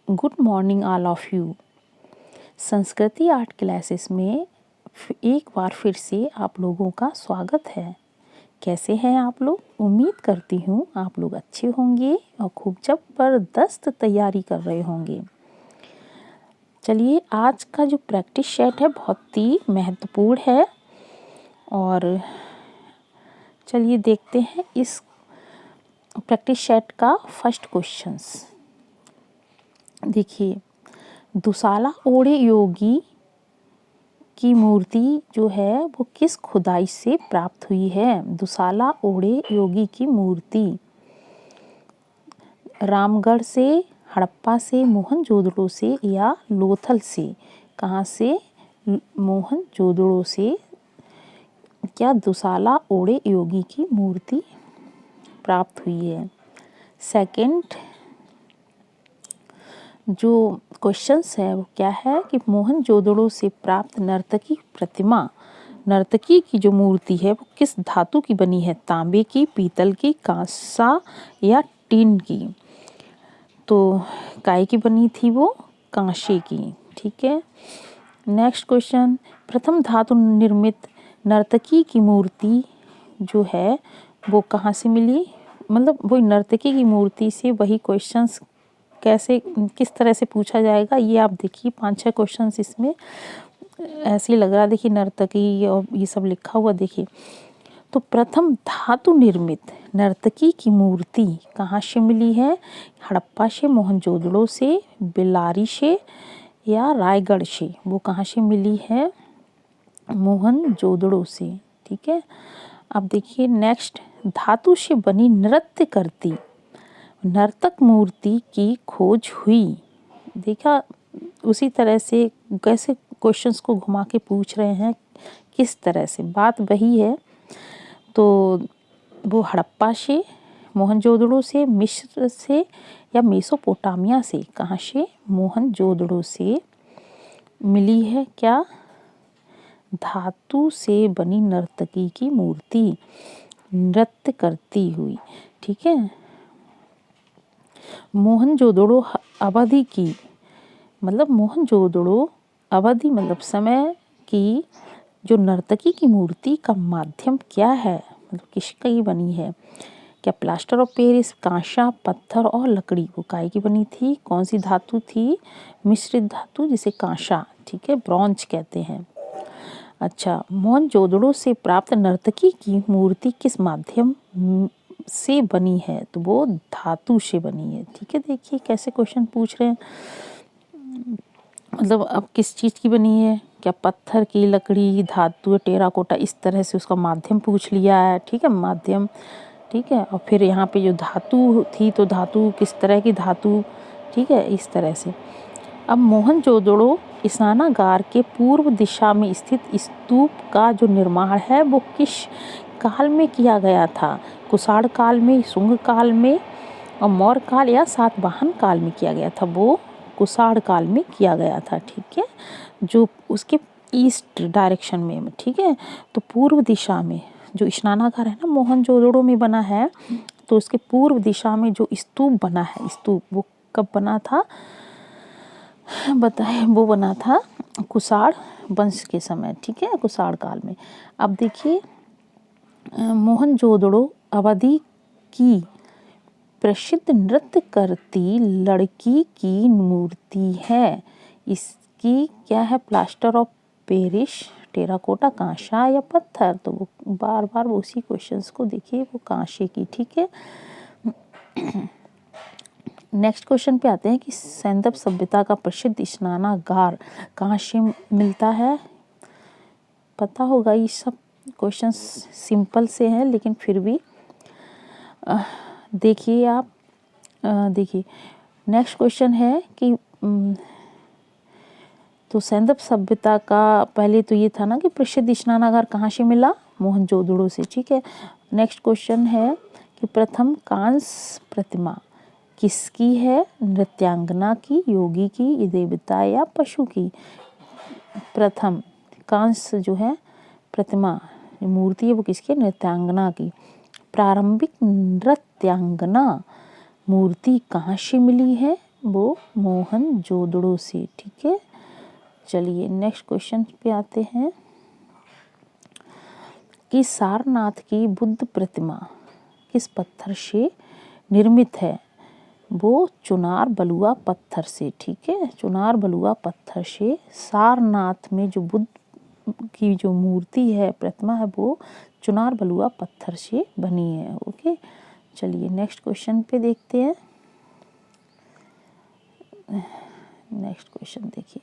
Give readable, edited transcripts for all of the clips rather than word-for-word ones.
Good morning all of you. संस्कृति art classes में एक बार फिर से आप लोगों का स्वागत है। कैसे हैं आप लोग? उम्मीद करती हूँ आप लोग अच्छे होंगे और खूब जबरदस्त तैयारी कर रहे होंगे। चलिए, आज का जो प्रैक्टिस सेट है बहुत ही महत्वपूर्ण है और चलिए देखते हैं इस प्रैक्टिस सेट का फर्स्ट क्वेश्चंस। देखिए, दुसाला ओड़े योगी की मूर्ति जो है वो किस खुदाई से प्राप्त हुई है? दुसाला ओड़े योगी की मूर्ति रामगढ़ से, हड़प्पा से, मोहनजोदड़ो से या लोथल से? कहाँ से? मोहनजोदड़ो से क्या दुसाला ओड़े योगी की मूर्ति प्राप्त हुई है? सेकंड जो क्वेश्चंस है वो क्या है कि मोहनजोदड़ो से प्राप्त नर्तकी की जो मूर्ति है वो किस धातु की बनी है? तांबे की, पीतल की, कांसा या टीन की? तो काय की बनी थी वो? कांसे की। ठीक है। नेक्स्ट क्वेश्चन, प्रथम धातु निर्मित नर्तकी की मूर्ति जो है वो कहाँ से मिली? मतलब वो नर्तकी की मूर्ति से वही क्वेश्चंस कैसे किस तरह से पूछा जाएगा ये आप देखिए। 5-6 क्वेश्चंस इसमें ऐसे ही लग रहा है। देखिए, नर्तकी और ये सब लिखा हुआ देखिए। तो प्रथम धातु निर्मित नर्तकी की मूर्ति कहाँ से मिली है? हड़प्पा से, मोहनजोदड़ो से, बेल्लारी से या रायगढ़ से? वो कहाँ से मिली है? मोहनजोदड़ो से। ठीक है। अब देखिए नेक्स्ट, धातु से बनी नृत्य करती नर्तक मूर्ति की खोज हुई। देखा, उसी तरह से कैसे क्वेश्चंस को घुमा के पूछ रहे हैं, किस तरह से बात वही है। तो वो हड़प्पा से, मोहनजोदड़ो से, मिस्र से या मेसोपोटामिया से? कहाँ से? मोहनजोदड़ो से मिली है क्या? धातु से बनी नर्तकी की मूर्ति नृत्य करती हुई। ठीक है। मोहनजोदड़ो अवधि की मतलब मोहनजोदड़ो अवधि मतलब समय की जो नर्तकी की मूर्ति का माध्यम क्या है? मतलब किसकी बनी है? क्या प्लास्टर ऑफ पेरिस, कांसा, पत्थर और लकड़ी? वो काय की बनी थी? कौन सी धातु थी? मिश्रित धातु जिसे कांसा, ठीक है, ब्रॉन्ज कहते हैं। अच्छा, मोहनजोदड़ो से प्राप्त नर्तकी की मूर्ति किस माध्यम से बनी है? तो वो धातु से बनी है। ठीक है। देखिए कैसे क्वेश्चन पूछ रहे हैं। मतलब अब किस चीज़ की बनी है? क्या पत्थर की, लकड़ी, धातु, टेराकोटा, इस तरह से उसका माध्यम पूछ लिया है। ठीक है, माध्यम। ठीक है। और फिर यहाँ पे जो धातु थी तो धातु किस तरह की धातु? ठीक है, इस तरह से। अब मोहनजोदड़ो स्नानागार के पूर्व दिशा में स्थित स्तूप का जो निर्माण है वो किस काल में किया गया था? कुषाण काल में, शुंग काल में और मौर्य काल या सातवाहन काल में किया गया था? वो कुषाण काल में किया गया था। ठीक है, जो उसके ईस्ट डायरेक्शन में। ठीक है। तो पूर्व दिशा में जो स्नानागार है ना मोहनजोदड़ो में बना है, तो उसके पूर्व दिशा में जो स्तूप बना है, स्तूप वो कब बना था बताए? वो बना था कुषाण वंश के समय। ठीक है, कुषाण काल में। अब देखिए, मोहनजोदड़ो अवधि की प्रसिद्ध नृत्य करती लड़की की मूर्ति है। इसकी क्या है? प्लास्टर ऑफ पेरिस, टेराकोटा, कांसा या पत्थर? तो वो बार बार उसी क्वेश्चंस को देखिए, वो कांसे की। ठीक है। नेक्स्ट क्वेश्चन पे आते हैं कि सैंदव सभ्यता का प्रसिद्ध स्नानागार कहाँ से मिलता है? पता होगा, ये सब क्वेश्चंस सिंपल से हैं लेकिन फिर भी देखिए आप। देखिए नेक्स्ट क्वेश्चन है कि तो सैंदव सभ्यता का पहले तो ये था ना कि प्रसिद्ध स्नानागार कहाँ से मिला? मोहनजोदड़ो से। ठीक है। नेक्स्ट क्वेश्चन है कि प्रथम कांस्य प्रतिमा किसकी है? नृत्यांगना की, योगी की, देवता या पशु की? प्रथम कांस्य जो है प्रतिमा मूर्ति है वो किसकी? नृत्यांगना की। प्रारंभिक नृत्यांगना मूर्ति कहाँ से मिली है? वो मोहनजोदड़ो से। ठीक है, चलिए नेक्स्ट क्वेश्चन पे आते हैं कि सारनाथ की बुद्ध प्रतिमा किस पत्थर से निर्मित है? वो चुनार बलुआ पत्थर से। ठीक है, चुनार बलुआ पत्थर से सारनाथ में जो बुद्ध की जो मूर्ति है, प्रतिमा है, वो चुनार बलुआ पत्थर से बनी है। ओके, चलिए नेक्स्ट क्वेश्चन पे देखते हैं। नेक्स्ट क्वेश्चन देखिए,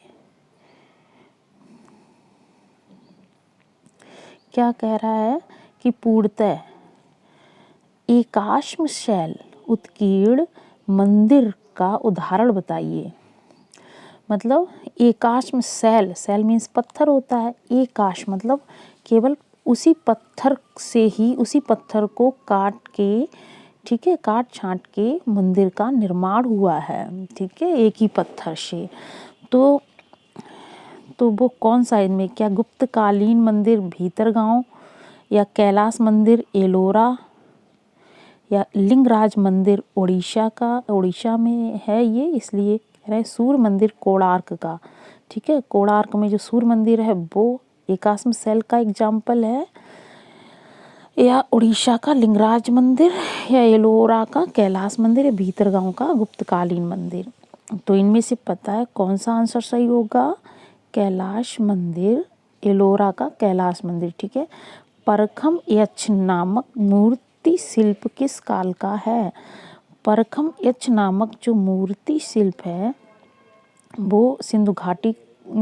क्या कह रहा है कि पूर्णतः एकाश्म शैल उत्कीर्ण मंदिर का उदाहरण बताइए। मतलब एकाश्म शैल, शैल मीन्स पत्थर होता है, एकाश मतलब केवल उसी पत्थर से ही, उसी पत्थर को काट के, ठीक है, काट छांट के मंदिर का निर्माण हुआ है। ठीक है, एक ही पत्थर से। तो वो कौन सा इनमें, क्या गुप्तकालीन मंदिर भीतरगांव, या कैलाश मंदिर एलोरा, या लिंगराज मंदिर उड़ीसा में है ये, इसलिए कह रहे हैं सूर्य मंदिर कोणार्क का। ठीक है, कोणार्क में जो सूर्य मंदिर है वो एकाश्म शैल का एग्जाम्पल है, या उड़ीसा का लिंगराज मंदिर, या एलोरा का कैलाश मंदिर, या भीतरगांव का गुप्तकालीन मंदिर। तो इनमें से पता है कौन सा आंसर सही होगा? कैलाश मंदिर, एलोरा का कैलाश मंदिर। ठीक है, परखम यक्ष नामक मूर्ति शिल्प किस काल का है? परखम यक्ष नामक जो मूर्ति शिल्प है वो सिंधु घाटी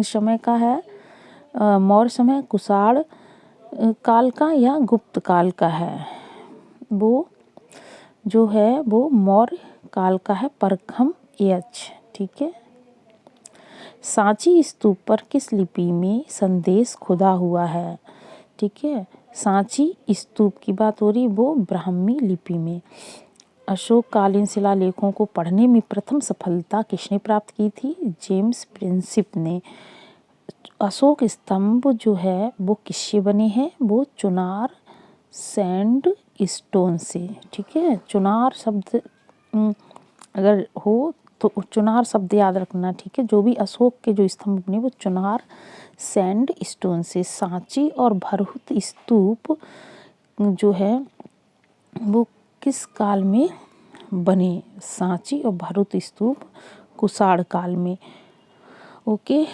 समय का है, मौर्य समय, कुषाण काल का, या गुप्त काल का है? वो जो है वो मौर्य काल का है, परखम यक्ष। ठीक है, सांची स्तूप पर किस लिपि में संदेश खुदा हुआ है? ठीक है, सांची स्तूप की बात हो रही, वो ब्राह्मी लिपि में। अशोककालीन शिलालेखों को पढ़ने में प्रथम सफलता किसने प्राप्त की थी? जेम्स प्रिंसिप ने। अशोक स्तंभ जो है वो किससे बने हैं? वो चुनार सैंड स्टोन से। ठीक है, चुनार शब्द अगर हो तो चुनार शब्द याद रखना। ठीक है, जो भी अशोक के जो स्तंभ बने वो चुनार सैंड स्टोन से। सांची और भरहुत स्तूप जो है वो किस काल में बने? सांची और भरहुत स्तूप कुषाण काल में। ओके,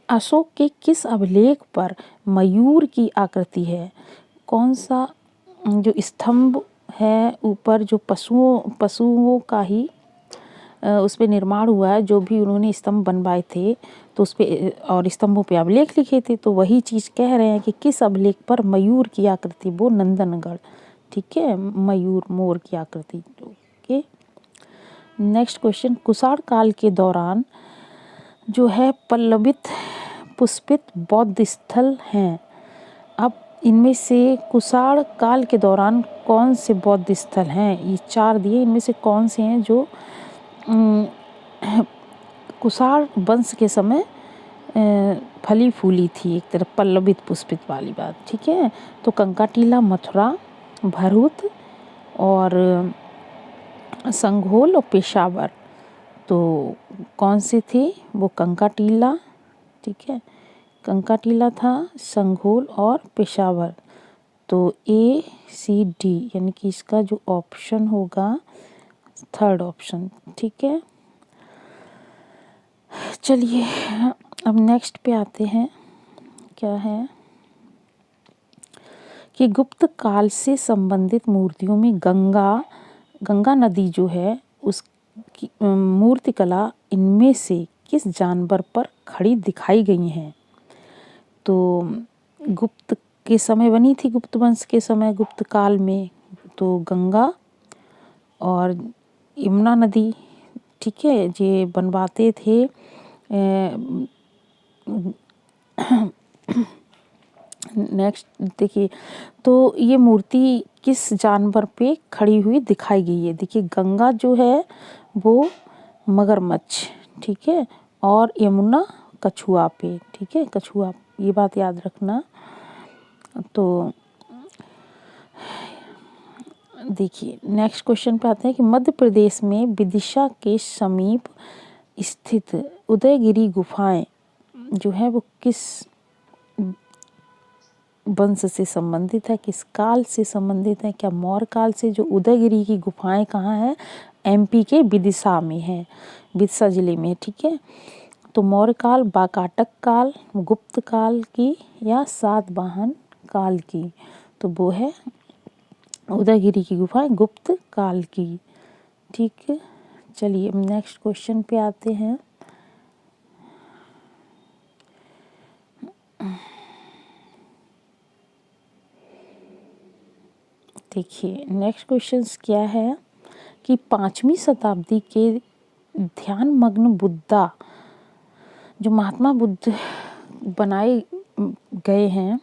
अशोक के किस अभिलेख पर मयूर की आकृति है? कौन सा जो स्तंभ है ऊपर जो पशुओं का ही उस पे निर्माण हुआ है, जो भी उन्होंने स्तंभ बनवाए थे तो उस पे और स्तंभों पे अभिलेख लिखे थे, तो वही चीज़ कह रहे हैं कि किस अभिलेख पर मयूर की आकृति, वो नंदनगढ़। ठीक है, मयूर मोर की आकृति। ओके, नेक्स्ट क्वेश्चन, कुषाण काल के दौरान जो है पल्लवित पुष्पित बौद्ध स्थल हैं। अब इनमें से कुषाण काल के दौरान कौन से बौद्ध स्थल हैं? ये 4 दिए, इनमें से कौन से हैं जो कुषाण वंश के समय फली फूली थी, एक तरफ पल्लवित पुष्पित वाली बात। ठीक है, तो कंकाटीला, मथुरा, भरहुत और संघोल और पेशावर। तो कौन से थे? वो कंकाटीला, ठीक है, कंकाटीला था, संघोल और पेशावर। तो ACD यानी कि इसका जो ऑप्शन होगा थर्ड ऑप्शन। ठीक है, चलिए अब नेक्स्ट पे आते हैं। क्या है कि गुप्त काल से संबंधित मूर्तियों में गंगा नदी जो है उसकी मूर्तिकला इनमें से किस जानवर पर खड़ी दिखाई गई हैं? तो गुप्त के समय बनी थी, गुप्त वंश के समय, गुप्त काल में, तो गंगा और यमुना नदी। ठीक है, ये बनवाते थे नेक्स्ट देखिए, तो ये मूर्ति किस जानवर पे खड़ी हुई दिखाई गई है? देखिए, गंगा जो है वो मगरमच्छ, ठीक है, और यमुना कछुआ पे। ठीक है, कछुआ, ये बात याद रखना। तो देखिए नेक्स्ट क्वेश्चन पे आते हैं कि मध्य प्रदेश में विदिशा के समीप स्थित उदयगिरी गुफाएं जो है वो किस वंश से संबंधित है, किस काल से संबंधित है? क्या मौर्य काल से? जो उदयगिरी की गुफाएं कहाँ है? एमपी के विदिशा में है, विदिशा जिले में, ठीक है। तो मौर्य काल, वाकाटक काल, गुप्त काल की या सातवाहन काल की? तो वो है उदयगिरी की गुफाएं गुप्त काल की, ठीक है। चलिए अब नेक्स्ट क्वेश्चन पे आते हैं। देखिए नेक्स्ट क्वेश्चन क्या है कि 5वीं शताब्दी के ध्यान मग्न बुद्धा जो महात्मा बुद्ध बनाए गए हैं,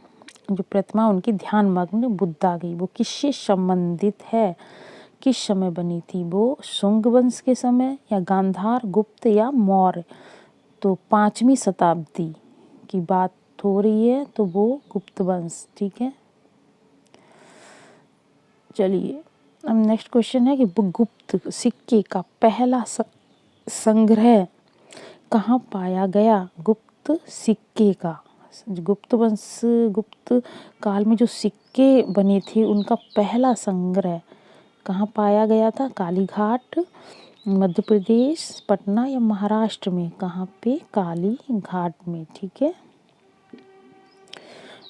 जो प्रतिमा उनकी ध्यान मग्न बुद्धा गई, वो किससे संबंधित है? किस समय बनी थी वो? शुंग वंश के समय या गांधार, गुप्त या मौर्य? तो 5वीं शताब्दी की बात हो रही है, तो वो गुप्त वंश, ठीक है। चलिए अब नेक्स्ट क्वेश्चन है कि गुप्त सिक्के का पहला संग्रह कहाँ पाया गया? गुप्त सिक्के का, गुप्त वंश, गुप्त काल में जो सिक्के बने थे उनका पहला संग्रह कहाँ पाया गया था? कालीघाट, मध्य प्रदेश, पटना या महाराष्ट्र में? कहाँ पे? कालीघाट में, ठीक है।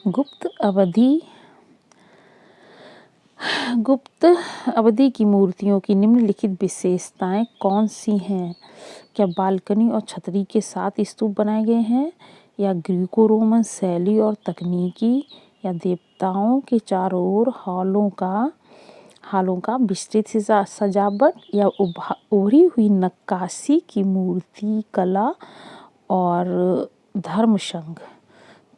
गुप्त अवधि की मूर्तियों की निम्नलिखित विशेषताएं कौन सी हैं? क्या बालकनी और छतरी के साथ स्तूप बनाए गए हैं, या ग्रीको रोमन शैली और तकनीकी, या देवताओं के चारों ओर हालों का विस्तृत सजावट, या उभरी हुई नक्काशी की मूर्ति कला और धर्म संघ?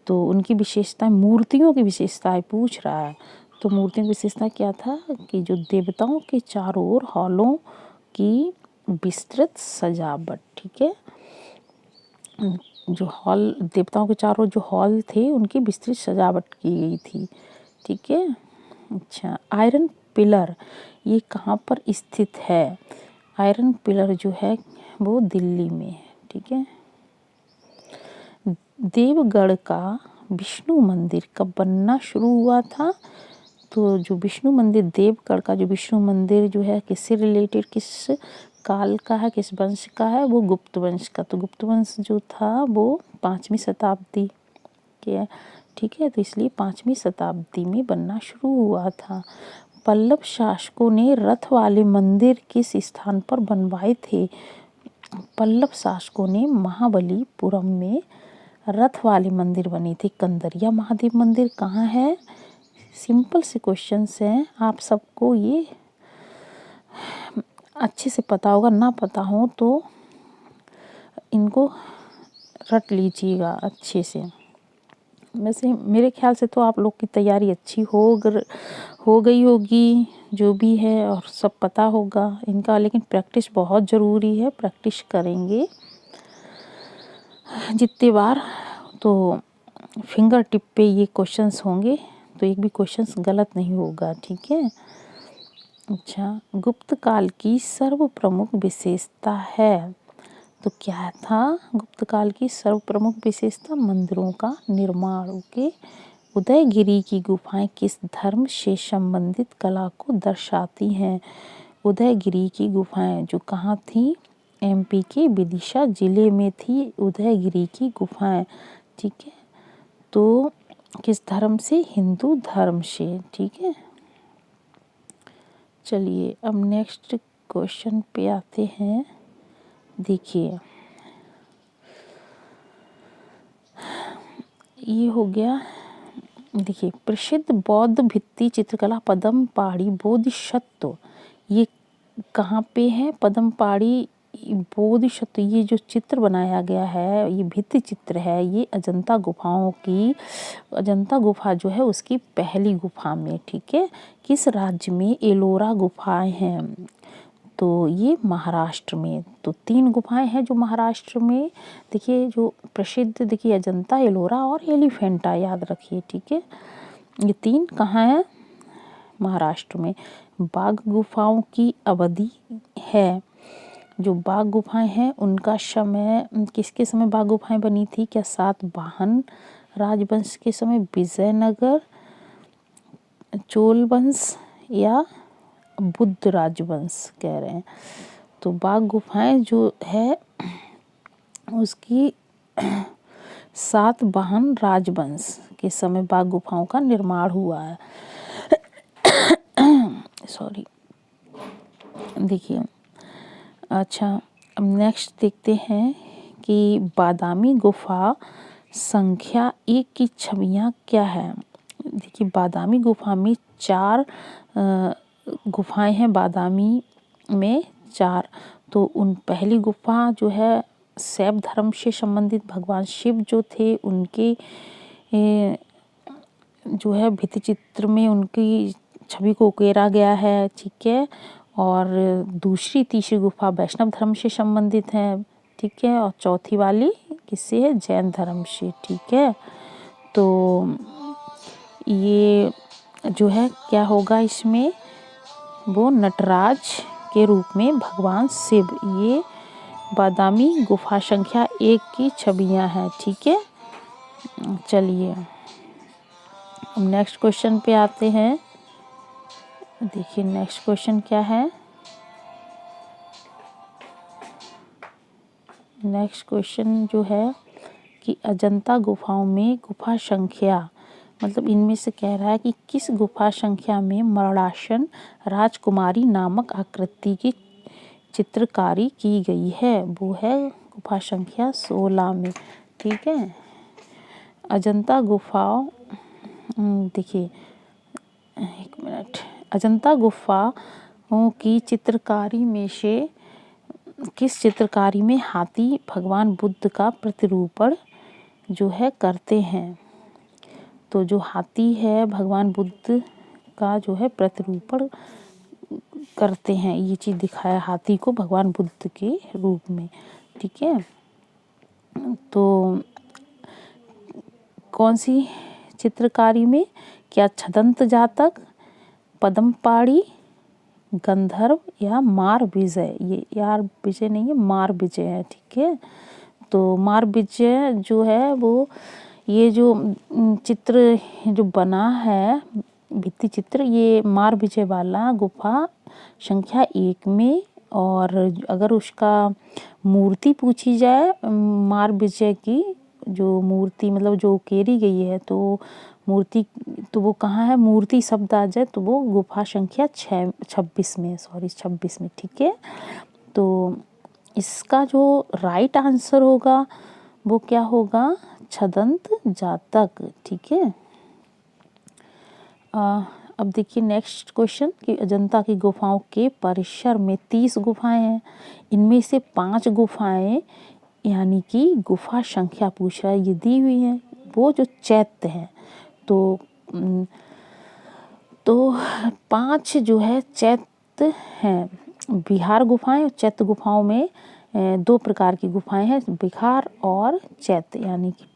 तो उनकी विशेषताएं, मूर्तियों की विशेषताएं पूछ रहा है। तो मूर्तियों की विशेषता क्या था कि जो देवताओं के चारों ओर हॉलों की विस्तृत सजावट, ठीक है। जो हॉल, देवताओं के चारों जो हॉल थे उनकी विस्तृत सजावट की गई थी, ठीक है। अच्छा, आयरन पिलर ये कहाँ पर स्थित है? आयरन पिलर जो है वो दिल्ली में है, ठीक है। देवगढ़ का विष्णु मंदिर कब बनना शुरू हुआ था? तो जो विष्णु मंदिर, देवगढ़ का जो विष्णु मंदिर जो है किससे रिलेटेड, किस काल का है, किस वंश का है? वो गुप्त वंश का। तो गुप्त वंश जो था वो 5वीं शताब्दी के, ठीक है। तो इसलिए 5वीं शताब्दी में बनना शुरू हुआ था। पल्लव शासकों ने रथ वाले मंदिर किस स्थान पर बनवाए थे? पल्लव शासकों ने महाबलीपुरम में रथ वाले मंदिर बने थे। कंदरिया महादेव मंदिर कहाँ है? सिंपल से क्वेश्चंस हैं, आप सबको ये अच्छे से पता होगा, ना पता हो तो इनको रट लीजिएगा अच्छे से। वैसे मेरे ख्याल से तो आप लोग की तैयारी अच्छी हो गई होगी, जो भी है, और सब पता होगा इनका, लेकिन प्रैक्टिस बहुत ज़रूरी है। प्रैक्टिस करेंगे जितने बार तो फिंगर टिप पे ये क्वेश्चंस होंगे, तो एक भी क्वेश्चंस गलत नहीं होगा, ठीक है। अच्छा, गुप्त काल की सर्व प्रमुख विशेषता है, तो क्या था गुप्त काल की सर्व प्रमुख विशेषता? मंदिरों का निर्माण। ओके। उदयगिरी की गुफाएं किस धर्म से संबंधित कला को दर्शाती हैं? उदयगिरी की गुफाएं जो कहाँ थी? एमपी के विदिशा जिले में थी उदयगिरी की गुफाएं, ठीक है। तो किस धर्म से? हिंदू धर्म से, ठीक है। चलिए अब नेक्स्ट क्वेश्चन पे आते हैं। देखिए ये हो गया। देखिए प्रसिद्ध बौद्ध भित्ति चित्रकला पद्मपाड़ी बोधिसत्व ये कहाँ पे है? पद्मपाड़ी बोधिसत्व ये जो चित्र बनाया गया है, ये भित्ति चित्र है, ये अजंता गुफाओं की, अजंता गुफा जो है उसकी पहली गुफा में, ठीक है। किस राज्य में एलोरा गुफाएं हैं? तो ये महाराष्ट्र में। तो 3 गुफाएं हैं जो महाराष्ट्र में, देखिए जो प्रसिद्ध, देखिए अजंता, एलोरा और एलिफेंटा, याद रखिए, ठीक है। ये 3 कहाँ हैं? महाराष्ट्र में। बाघ गुफाओं की अवधि है, जो बाघ गुफाएं हैं उनका समय, किसके समय बाघ गुफाएं बनी थी? क्या सातवाहन राजवंश के समय, विजयनगर, चोल वंश या बुद्ध राजवंश कह रहे हैं। तो बाघ गुफाएं जो है उसकी सातवाहन राजवंश के समय बाघ गुफाओं का निर्माण हुआ है। सॉरी, देखिए। अच्छा, अब नेक्स्ट देखते हैं कि बादामी गुफा संख्या 1 की छवियां क्या है। देखिए, बादामी गुफा में 4 गुफाएं हैं। बादामी में 4, तो उन पहली गुफा जो है शैव धर्म से संबंधित भगवान शिव जो थे उनके जो है भित्ति चित्र में उनकी छवि को उकेरा गया है, ठीक है। और दूसरी तीसरी गुफा वैष्णव धर्म से संबंधित है, ठीक है। और चौथी वाली किससे है? जैन धर्म से, ठीक है। तो ये जो है क्या होगा इसमें, वो नटराज के रूप में भगवान शिव, ये बादामी गुफा संख्या 1 की छवियां हैं, ठीक है। चलिए अब नेक्स्ट क्वेश्चन पे आते हैं। देखिए नेक्स्ट क्वेश्चन क्या है। नेक्स्ट क्वेश्चन जो है कि अजंता गुफाओं में गुफा संख्या, मतलब इनमें से कह रहा है कि किस गुफा संख्या में मरणासन राजकुमारी नामक आकृति की चित्रकारी की गई है। वो है गुफा संख्या 16 में, ठीक है। अजंता गुफाओं, देखिए एक मिनट, अजंता गुफाओं की चित्रकारी में से किस चित्रकारी में हाथी भगवान बुद्ध का प्रतिरूपण जो है करते हैं। तो जो हाथी है भगवान बुद्ध का जो है प्रतिरूपण करते हैं, ये चीज़ दिखाया हाथी को भगवान बुद्ध के रूप में, ठीक है। तो कौन सी चित्रकारी में? क्या छदंत जातक, पद्मपाणी, गंधर्व या मार विजय? ये यार विजय नहीं है, मार विजय है, ठीक है। तो मार विजय जो है वो ये जो चित्र जो बना है भित्ति चित्र, ये मार विजय वाला गुफा संख्या 1 में। और अगर उसका मूर्ति पूछी जाए, मार विजय की जो मूर्ति मतलब जो उकेरी गई है, तो मूर्ति तो वो कहाँ है? मूर्ति शब्द आ जाए तो वो गुफा संख्या 26 में, सॉरी 26 में, ठीक है। तो इसका जो राइट आंसर होगा वो क्या होगा? छदंत जातक, ठीक है। अब देखिए नेक्स्ट क्वेश्चन कि अजंता की गुफाओं के परिसर में 30 गुफाएं हैं। इनमें से 5 गुफाएं यानी कि गुफा संख्या पूछ रहा है, ये दी हुई है। वो जो चैत्य है तो 5 जो है चैत्य हैं। विहार गुफाएं और चैत्य गुफाओं में 2 प्रकार की गुफाएं हैं, विहार और चैत्य। यानी कि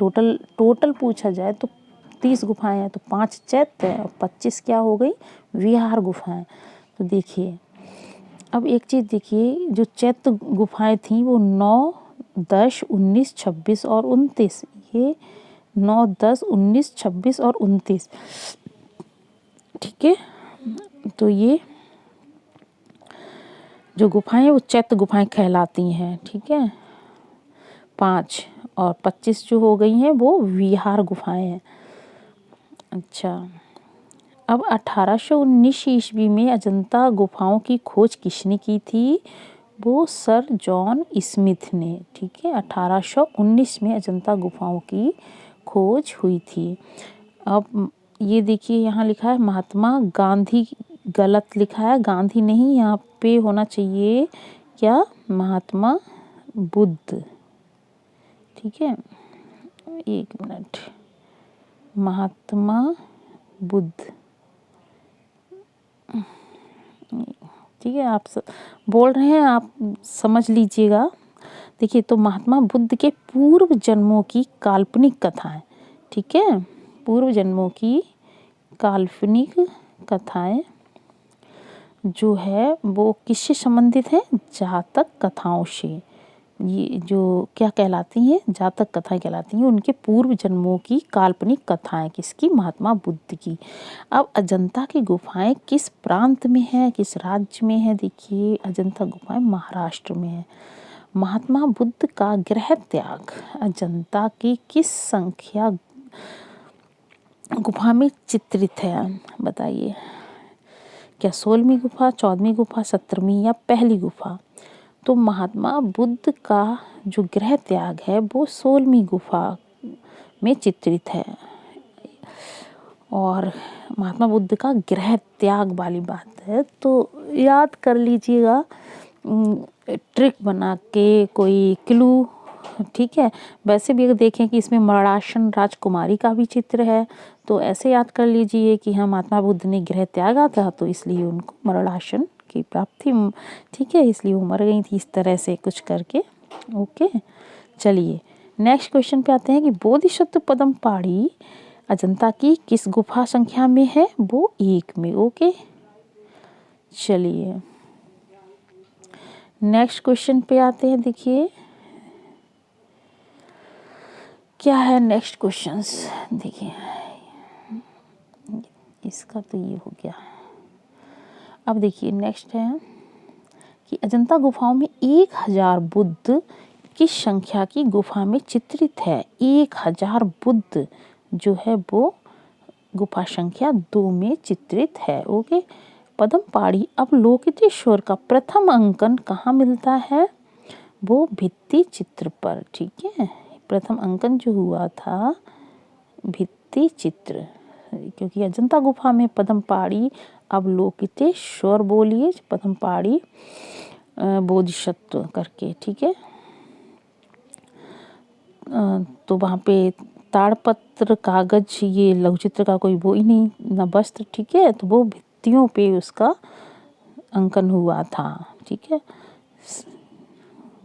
टोटल पूछा जाए तो 30 गुफाएं हैं, तो 5 चैत्य है और 25 क्या हो गई? विहार गुफाएं। तो देखिए अब एक चीज़ देखिए, जो चैत्य गुफाएं थी वो 9, 10, 19, 26 और 29, ये 9, 10, 19, 26 और 29, ठीक है। तो ये जो गुफाएं हैं वो चैत्य गुफाएं कहलाती हैं, ठीक है। 5 और 25 जो हो गई हैं वो विहार गुफाएं हैं। अच्छा, अब 1819 ईस्वी में अजंता गुफाओं की खोज किसने की थी? वो सर जॉन स्मिथ ने, ठीक है। 1819 में अजंता गुफाओं की खोज हुई थी। अब ये देखिए यहाँ लिखा है महात्मा गांधी, गलत लिखा है, गांधी नहीं, यहाँ पे होना चाहिए क्या? महात्मा बुद्ध, ठीक है। एक मिनट, महात्मा बुद्ध, ठीक है। आप बोल रहे हैं, आप समझ लीजिएगा। देखिए तो महात्मा बुद्ध के पूर्व जन्मों की काल्पनिक कथाएं, ठीक है, पूर्व जन्मों की काल्पनिक कथाएं जो है वो किससे संबंधित है? जातक कथाओं से। ये जो क्या कहलाती हैं? जातक कथाएं कहलाती हैं। उनके पूर्व जन्मों की काल्पनिक कथाएं, किसकी? महात्मा बुद्ध की। अब अजंता की गुफाएं किस प्रांत में है, किस राज्य में है? देखिए, अजंता गुफाएं महाराष्ट्र में है। महात्मा बुद्ध का गृह त्याग अजंता की किस संख्या गुफा में चित्रित है? बताइए, क्या 16वीं गुफा, 14वीं गुफा, 17वीं या पहली गुफा? तो महात्मा बुद्ध का जो गृह त्याग है वो 16वीं गुफा में चित्रित है। और महात्मा बुद्ध का गृह त्याग वाली बात है तो याद कर लीजिएगा, ट्रिक बना के कोई क्लू, ठीक है। वैसे भी अगर देखें कि इसमें मरणासन राजकुमारी का भी चित्र है तो ऐसे याद कर लीजिए कि हाँ, महात्मा बुद्ध ने गृह त्यागा था तो इसलिए उनको मरणासन की प्राप्ति, ठीक है, इसलिए वो मर गई थी, इस तरह से कुछ करके। ओके, चलिए नेक्स्ट क्वेश्चन पे आते हैं कि बोधिसत्व पदमपाड़ी अजंता की किस गुफा संख्या में है? वो 1 में। ओके, चलिए नेक्स्ट क्वेश्चन पे आते हैं। देखिए क्या है नेक्स्ट क्वेश्चंस। देखिए इसका तो ये हो गया। अब देखिए नेक्स्ट है कि अजंता गुफाओं में 1000 बुद्ध किस संख्या की गुफा में चित्रित है? 1000 बुद्ध जो है वो गुफा संख्या 2 में चित्रित है। ओके, पदमपाड़ी अवलोकितेश्वर का प्रथम अंकन कहाँ मिलता है? वो भित्ति चित्र पर, ठीक है। प्रथम अंकन जो हुआ था भित्ति चित्र, क्योंकि अजंता गुफा में पदमपाड़ी अवलोकितेश्वर, बोलिए पदमपाड़ी बोधिसत्व करके, ठीक है। तो वहाँ पे ताड़पत्र कागज, ये लघुचित्र का कोई वो ही नहीं, न वस्त्र, ठीक है। तो वो भित्तियों पे उसका अंकन हुआ था, ठीक है,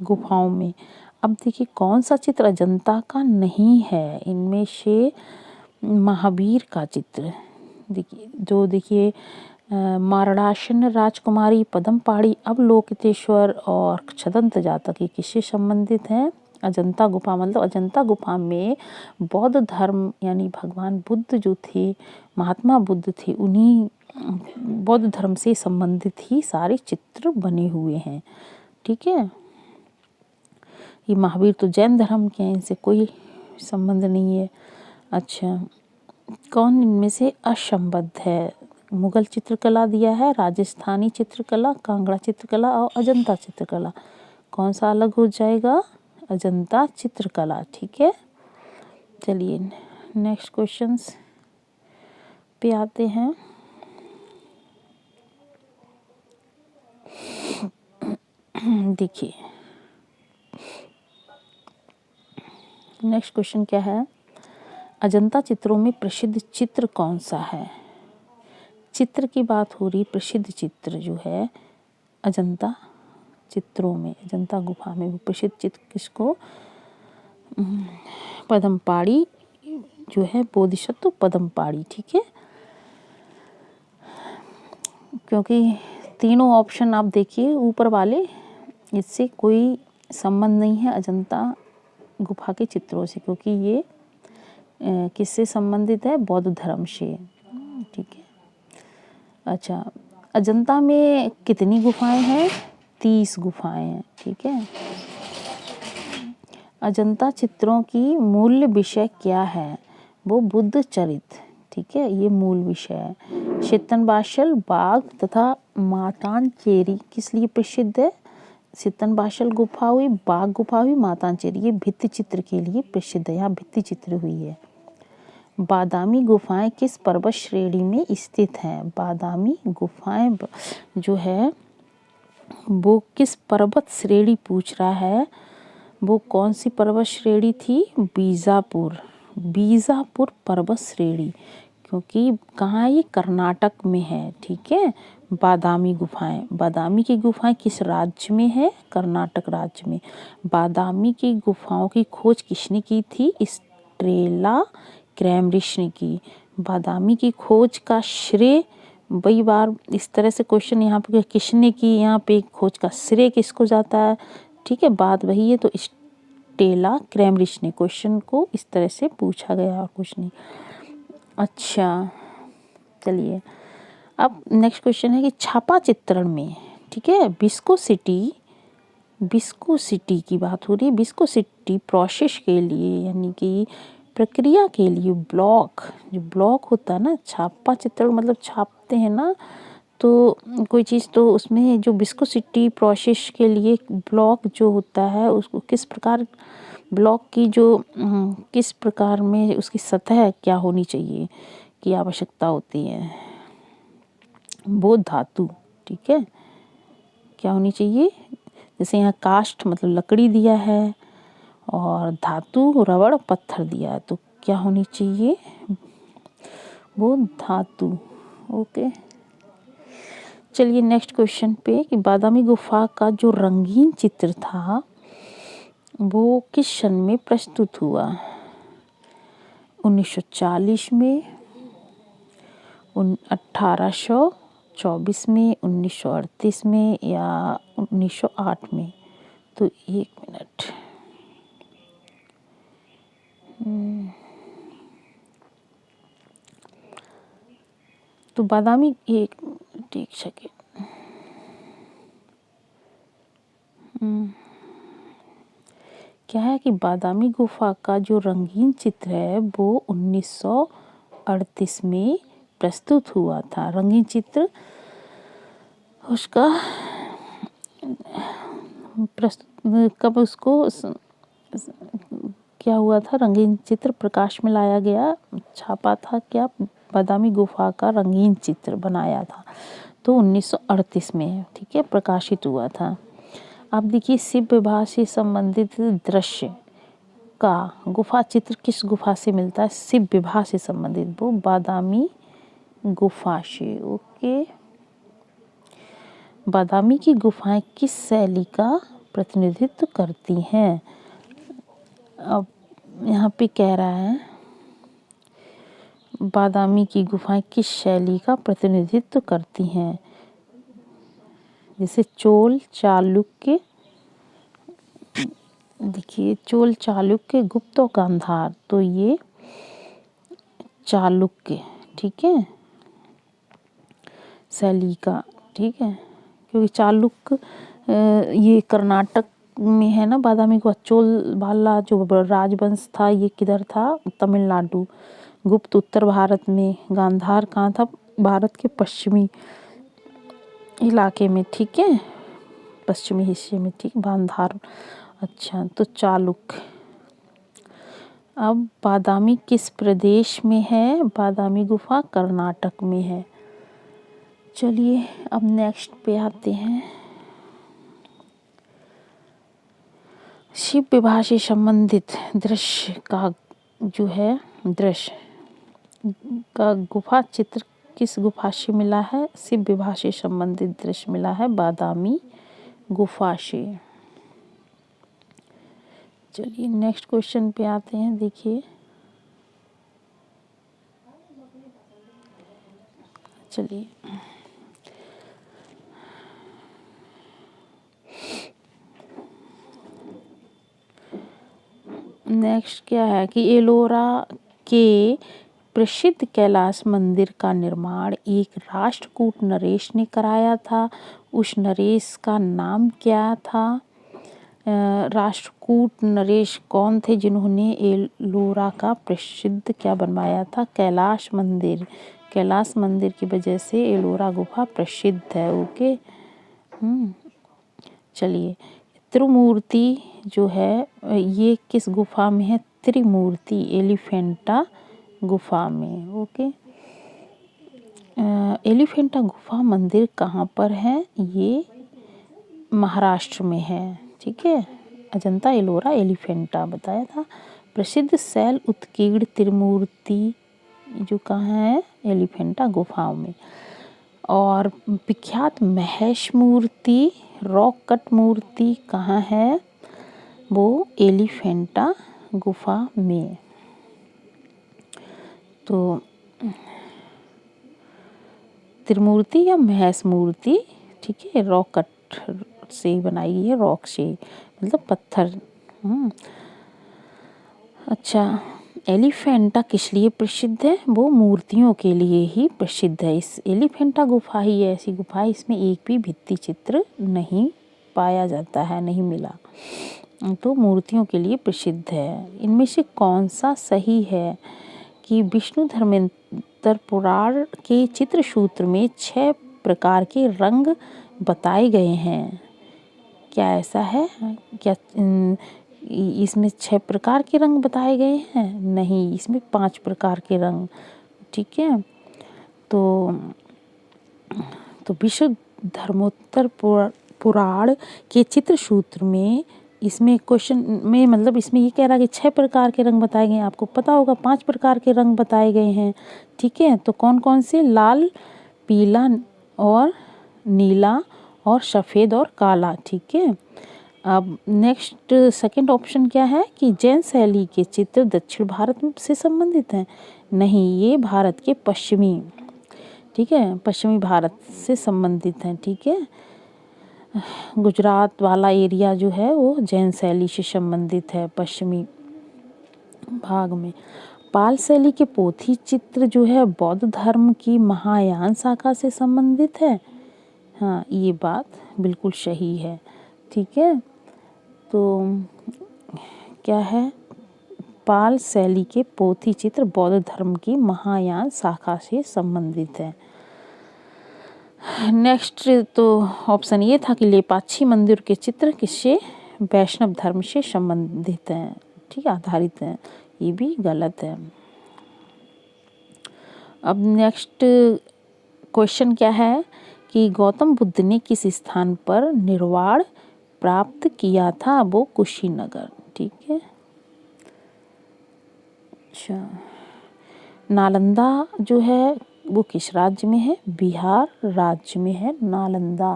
गुफाओं में। अब देखिए कौन सा चित्र अजंता का नहीं है? इनमें से महावीर का चित्र, देखिए जो देखिए मरणासन राजकुमारी, पदमपाड़ी अवलोकितेश्वर और छदंत जातक ये किससे संबंधित हैं? अजंता गुफा, मतलब अजंता गुफा में बौद्ध धर्म यानी भगवान बुद्ध जो थे, महात्मा बुद्ध थे, उन्हीं बौद्ध धर्म से संबंधित ही सारे चित्र बने हुए हैं, ठीक है। ये महावीर तो जैन धर्म के हैं, इनसे कोई संबंध नहीं है। अच्छा, कौन इनमें से असंबद्ध है? मुगल चित्रकला दिया है, राजस्थानी चित्रकला, कांगड़ा चित्रकला और अजंता चित्रकला। कौन सा अलग हो जाएगा? अजंता चित्रकला, ठीक है। चलिए नेक्स्ट क्वेश्चंस पे आते हैं। देखिए नेक्स्ट क्वेश्चन क्या है? अजंता चित्रों में प्रसिद्ध चित्र कौन सा है? चित्र की बात हो रही, प्रसिद्ध चित्र जो है अजंता चित्रों में, अजंता गुफा में वो प्रसिद्ध चित्र किसको? पदमपाड़ी जो है बोधिसत्व पदमपाड़ी, ठीक है। क्योंकि तीनों ऑप्शन आप देखिए ऊपर वाले, इससे कोई संबंध नहीं है अजंता गुफा के चित्रों से, क्योंकि ये किससे संबंधित है? बौद्ध धर्म से, ठीक है। अच्छा, अजंता में कितनी गुफाएं हैं? 30 गुफाएं हैं, ठीक है। अजंता चित्रों की मूल विषय क्या है? वो बुद्ध चरित्र, ठीक है, ये मूल विषय है। सितनबासल, बाघ तथा मातानचेरी किस लिए प्रसिद्ध है? सितनबासल गुफा हुई, बाघ गुफा हुई, मातानचेरी ये भित्ति चित्र के लिए प्रसिद्ध है, यहाँ भित्ति चित्र हुई है। बादामी गुफाएं किस पर्वत श्रेणी में स्थित हैं? बादामी गुफाएं जो है वो किस पर्वत श्रेणी पूछ रहा है? वो कौन सी पर्वत श्रेणी थी? बीजापुर, बीजापुर पर्वत श्रेणी, क्योंकि कहाँ ये? कर्नाटक में है, ठीक है। बादामी गुफाएं, बादामी की गुफाएं किस राज्य में है? कर्नाटक राज्य में। बादामी की गुफाओं की खोज किसने की थी? स्टेला क्रैमरिश ने की। बादामी की खोज का श्रेय कई बार इस तरह से क्वेश्चन यहाँ पे किसने की, यहाँ पे खोज का श्रेय किसको जाता है, ठीक है, बात वही है। तो स्टेला क्रैमरिच ने क्वेश्चन को इस तरह से पूछा गया और कुछ नहीं। अच्छा चलिए, अब नेक्स्ट क्वेश्चन है कि छापा चित्रण में, ठीक है, विस्कोसिटी की बात हो रही है। विस्कोसिटी प्रोसेस के लिए यानी कि प्रक्रिया के लिए जो ब्लॉक होता है ना, छापा चित्रण मतलब छापते हैं ना, तो कोई चीज़ तो उसमें जो विस्कोसिटी प्रोसेस के लिए ब्लॉक जो होता है उसको किस प्रकार, ब्लॉक की जो किस प्रकार में उसकी सतह क्या होनी चाहिए की आवश्यकता होती है, वो धातु, ठीक है, क्या होनी चाहिए। जैसे यहाँ कास्ट मतलब लकड़ी दिया है और धातु रबड़ पत्थर दिया है, तो क्या होनी चाहिए, वो धातु। ओके चलिए नेक्स्ट क्वेश्चन पे कि बादामी गुफा का जो रंगीन चित्र था वो किस सन में प्रस्तुत हुआ, 1940 में, 1824 में, 1938 में या 1908 में। तो एक मिनट, तो बादामी एक सेकेंड, क्या है कि बादामी गुफा का जो रंगीन चित्र है वो 1938 में प्रस्तुत हुआ था। रंगीन चित्र उसका कब उसको क्या हुआ था, रंगीन चित्र प्रकाश में लाया गया, छापा था क्या, बादामी गुफा का रंगीन चित्र बनाया था, तो 1938 में, ठीक है, प्रकाशित हुआ था। अब देखिए शिव विवाह से संबंधित दृश्य का गुफा चित्र किस गुफा से मिलता है, शिव विवाह से संबंधित, वो बादामी गुफा से। ओके, बादामी की गुफाएं किस शैली का प्रतिनिधित्व करती हैं। अब यहाँ पे कह रहा है बादामी की गुफाएं किस शैली का प्रतिनिधित्व करती हैं, जैसे चोल चालुक्य, देखिए चोल चालुक्य गुप्त और गांधार, तो ये चालुक्य, ठीक है, शैली का, ठीक है, क्योंकि चालुक्य ये कर्नाटक में है ना बादामी को। चोल वाला जो राजवंश था ये किधर था, तमिलनाडु। गुप्त उत्तर भारत में, गांधार कहाँ था, भारत के पश्चिमी इलाके में, ठीक है, पश्चिमी हिस्से में, ठीक, गांधार। अच्छा तो चालुक्य। अब बादामी किस प्रदेश में है, बादामी गुफा कर्नाटक में है। चलिए अब नेक्स्ट पे आते हैं, शिव विवाह से संबंधित दृश्य का जो है, दृश्य का गुफा चित्र किस गुफा से मिला है, शिव विवाह से संबंधित दृश्य मिला है बादामी गुफा से। चलिए नेक्स्ट क्वेश्चन पे आते हैं, देखिए चलिए नेक्स्ट क्या है कि एलोरा के प्रसिद्ध कैलाश मंदिर का निर्माण एक राष्ट्रकूट नरेश ने कराया था। उस नरेश का नाम क्या था, राष्ट्रकूट नरेश कौन थे जिन्होंने एलोरा का प्रसिद्ध क्या बनवाया था, कैलाश मंदिर। कैलाश मंदिर की वजह से एलोरा गुफा प्रसिद्ध है। ओके चलिए, त्रिमूर्ति जो है ये किस गुफा में है, त्रिमूर्ति एलिफेंटा गुफा में। ओके, एलिफेंटा गुफा मंदिर कहाँ पर है, ये महाराष्ट्र में है, ठीक है, अजंता एलोरा एलिफेंटा बताया था। प्रसिद्ध शैल उत्कीर्ण त्रिमूर्ति जो कहाँ है, एलिफेंटा गुफाओं में। और विख्यात महेश मूर्ति रॉक कट मूर्ति कहाँ है, वो एलिफेंटा गुफा में। तो त्रिमूर्ति या महेश मूर्ति, ठीक है, रॉक कट से बनाई गई है, रॉक से मतलब पत्थर। अच्छा, एलिफेंटा किस लिए प्रसिद्ध है? वो मूर्तियों के लिए ही प्रसिद्ध है। इस एलिफेंटा गुफा ही ऐसी गुफा है, इसमें एक भी भित्ति चित्र नहीं पाया जाता है, नहीं मिला, तो मूर्तियों के लिए प्रसिद्ध है। इनमें से कौन सा सही है कि विष्णु धर्मेंद्र पुराण के चित्रसूत्र में 6 प्रकार के रंग बताए गए हैं? क्या ऐसा है? क्या इसमें 6 प्रकार के रंग बताए गए हैं? नहीं, इसमें 5 प्रकार के रंग, ठीक है। तो विश्व धर्मोत्तर पुराण के चित्रसूत्र में, इसमें क्वेश्चन में मतलब इसमें ये कह रहा है कि 6 प्रकार के रंग बताए गए हैं। आपको पता होगा 5 प्रकार के रंग बताए गए हैं, ठीक है। तो कौन कौन से? लाल, पीला और नीला और सफ़ेद और काला, ठीक है। अब नेक्स्ट सेकंड ऑप्शन क्या है कि जैन शैली के चित्र दक्षिण भारत से संबंधित हैं? नहीं, ये भारत के पश्चिमी, ठीक है, पश्चिमी भारत से संबंधित हैं, ठीक है। गुजरात वाला एरिया जो है वो जैन शैली से संबंधित है, पश्चिमी भाग में। पाल शैली के पोथी चित्र जो है बौद्ध धर्म की महायान शाखा से संबंधित है। हाँ, ये बात बिल्कुल सही है, ठीक है। तो क्या है? पाल शैली के पोथी चित्र बौद्ध धर्म की महायान शाखा से संबंधित है। नेक्स्ट तो ऑप्शन ये था कि लेपाक्षी मंदिर के चित्र किससे? वैष्णव धर्म से संबंधित हैं, ठीक है, आधारित हैं। ये भी गलत है। अब नेक्स्ट क्वेश्चन क्या है कि गौतम बुद्ध ने किस स्थान पर निर्वाण प्राप्त किया था? वो कुशीनगर, ठीक है। अच्छा, नालंदा जो है वो किस राज्य में है? बिहार राज्य में है नालंदा।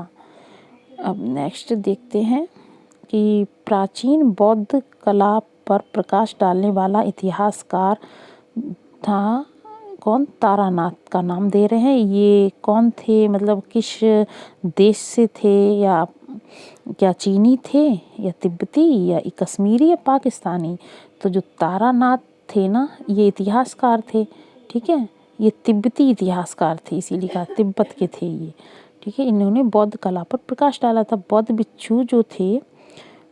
अब नेक्स्ट देखते हैं कि प्राचीन बौद्ध कला पर प्रकाश डालने वाला इतिहासकार था कौन? तारानाथ का नाम दे रहे हैं। ये कौन थे, मतलब किस देश से थे? या क्या चीनी थे या तिब्बती या कश्मीरी या पाकिस्तानी? तो जो तारानाथ थे ना, ये इतिहासकार थे, ठीक है। ये तिब्बती इतिहासकार थे, इसीलिए कहा तिब्बत के थे ये, ठीक है। इन्होंने बौद्ध कला पर प्रकाश डाला था। बौद्ध भिक्षु जो थे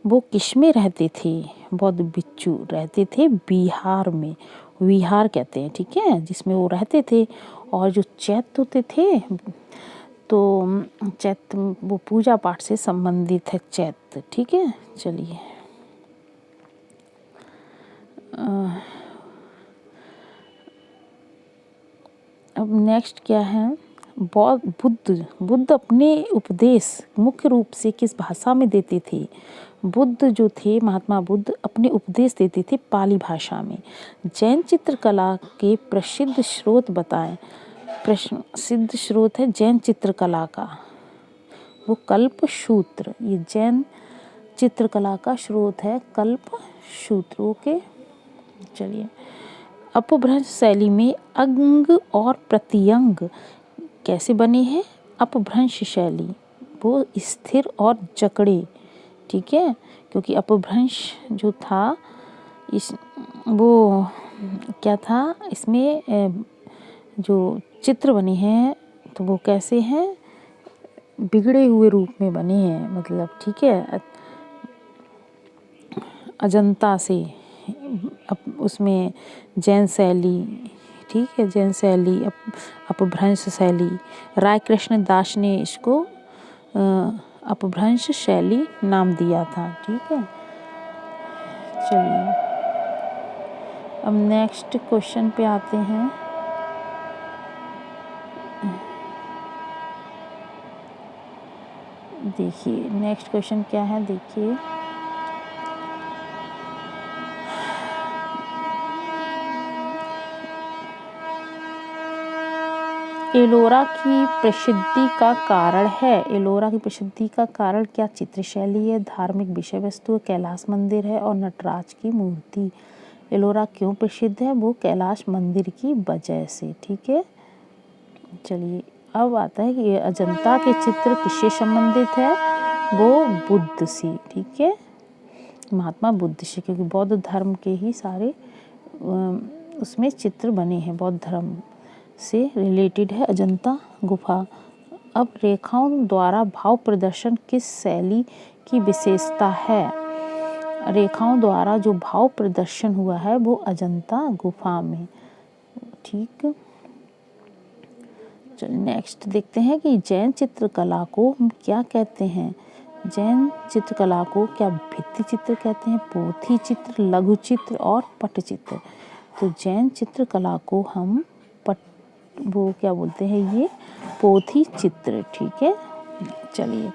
वो किस में रहते थे? बौद्ध भिक्षु रहते थे बिहार में, विहार कहते हैं, ठीक है, जिसमें वो रहते थे। और जो चैत्य होते थे, तो चैत्य वो पूजा पाठ से संबंधित है, चैत्य, ठीक है। चलिए अब नेक्स्ट क्या है? बुद्ध अपने उपदेश मुख्य रूप से किस भाषा में देते थे? बुद्ध जो थे, महात्मा बुद्ध अपने उपदेश देते थे पाली भाषा में। जैन चित्रकला के प्रसिद्ध स्रोत बताएं। प्रसिद्ध स्रोत है जैन चित्रकला का वो कल्पसूत्र। ये जैन चित्रकला का स्रोत है कल्पसूत्र, ओके। चलिए, अपभ्रंश शैली में अंग और प्रत्यंग कैसे बने हैं? अपभ्रंश शैली वो स्थिर और जकड़े, ठीक है, क्योंकि अपभ्रंश जो था इस वो क्या था, इसमें जो चित्र बने हैं तो वो कैसे हैं? बिगड़े हुए रूप में बने हैं, मतलब, ठीक है, अजंता से। उसमें जैन शैली, ठीक है, जैन शैली, अपभ्रंश शैली। राय कृष्ण दास ने इसको अपभ्रंश शैली नाम दिया था, ठीक है। चलिए अब नेक्स्ट क्वेश्चन पे आते हैं। देखिए नेक्स्ट क्वेश्चन क्या है, देखिए एलोरा की प्रसिद्धि का कारण है। एलोरा की प्रसिद्धि का कारण क्या? चित्र शैली है, धार्मिक विषय वस्तु है, कैलाश मंदिर है और नटराज की मूर्ति। एलोरा क्यों प्रसिद्ध है? वो कैलाश मंदिर की वजह से, ठीक है। चलिए अब आता है कि ये अजंता के चित्र किससे संबंधित है, वो बुद्ध से, ठीक है, महात्मा बुद्ध से, क्योंकि बौद्ध धर्म के ही सारे उसमें चित्र बने हैं, बौद्ध धर्म से रिलेटेड है अजंता गुफा। अब रेखाओं द्वारा भाव प्रदर्शन किस शैली की विशेषता है? रेखाओं द्वारा जो भाव प्रदर्शन हुआ है वो अजंता गुफा में, ठीक। चलिए नेक्स्ट देखते हैं कि जैन चित्रकला को हम क्या कहते हैं। जैन चित्रकला को क्या भित्ति चित्र कहते हैं, पोथी चित्र, लघु चित्र और पटचित्र। तो जैन चित्रकला को हम वो क्या बोलते हैं, ये पोथी चित्र, ठीक है। चलिए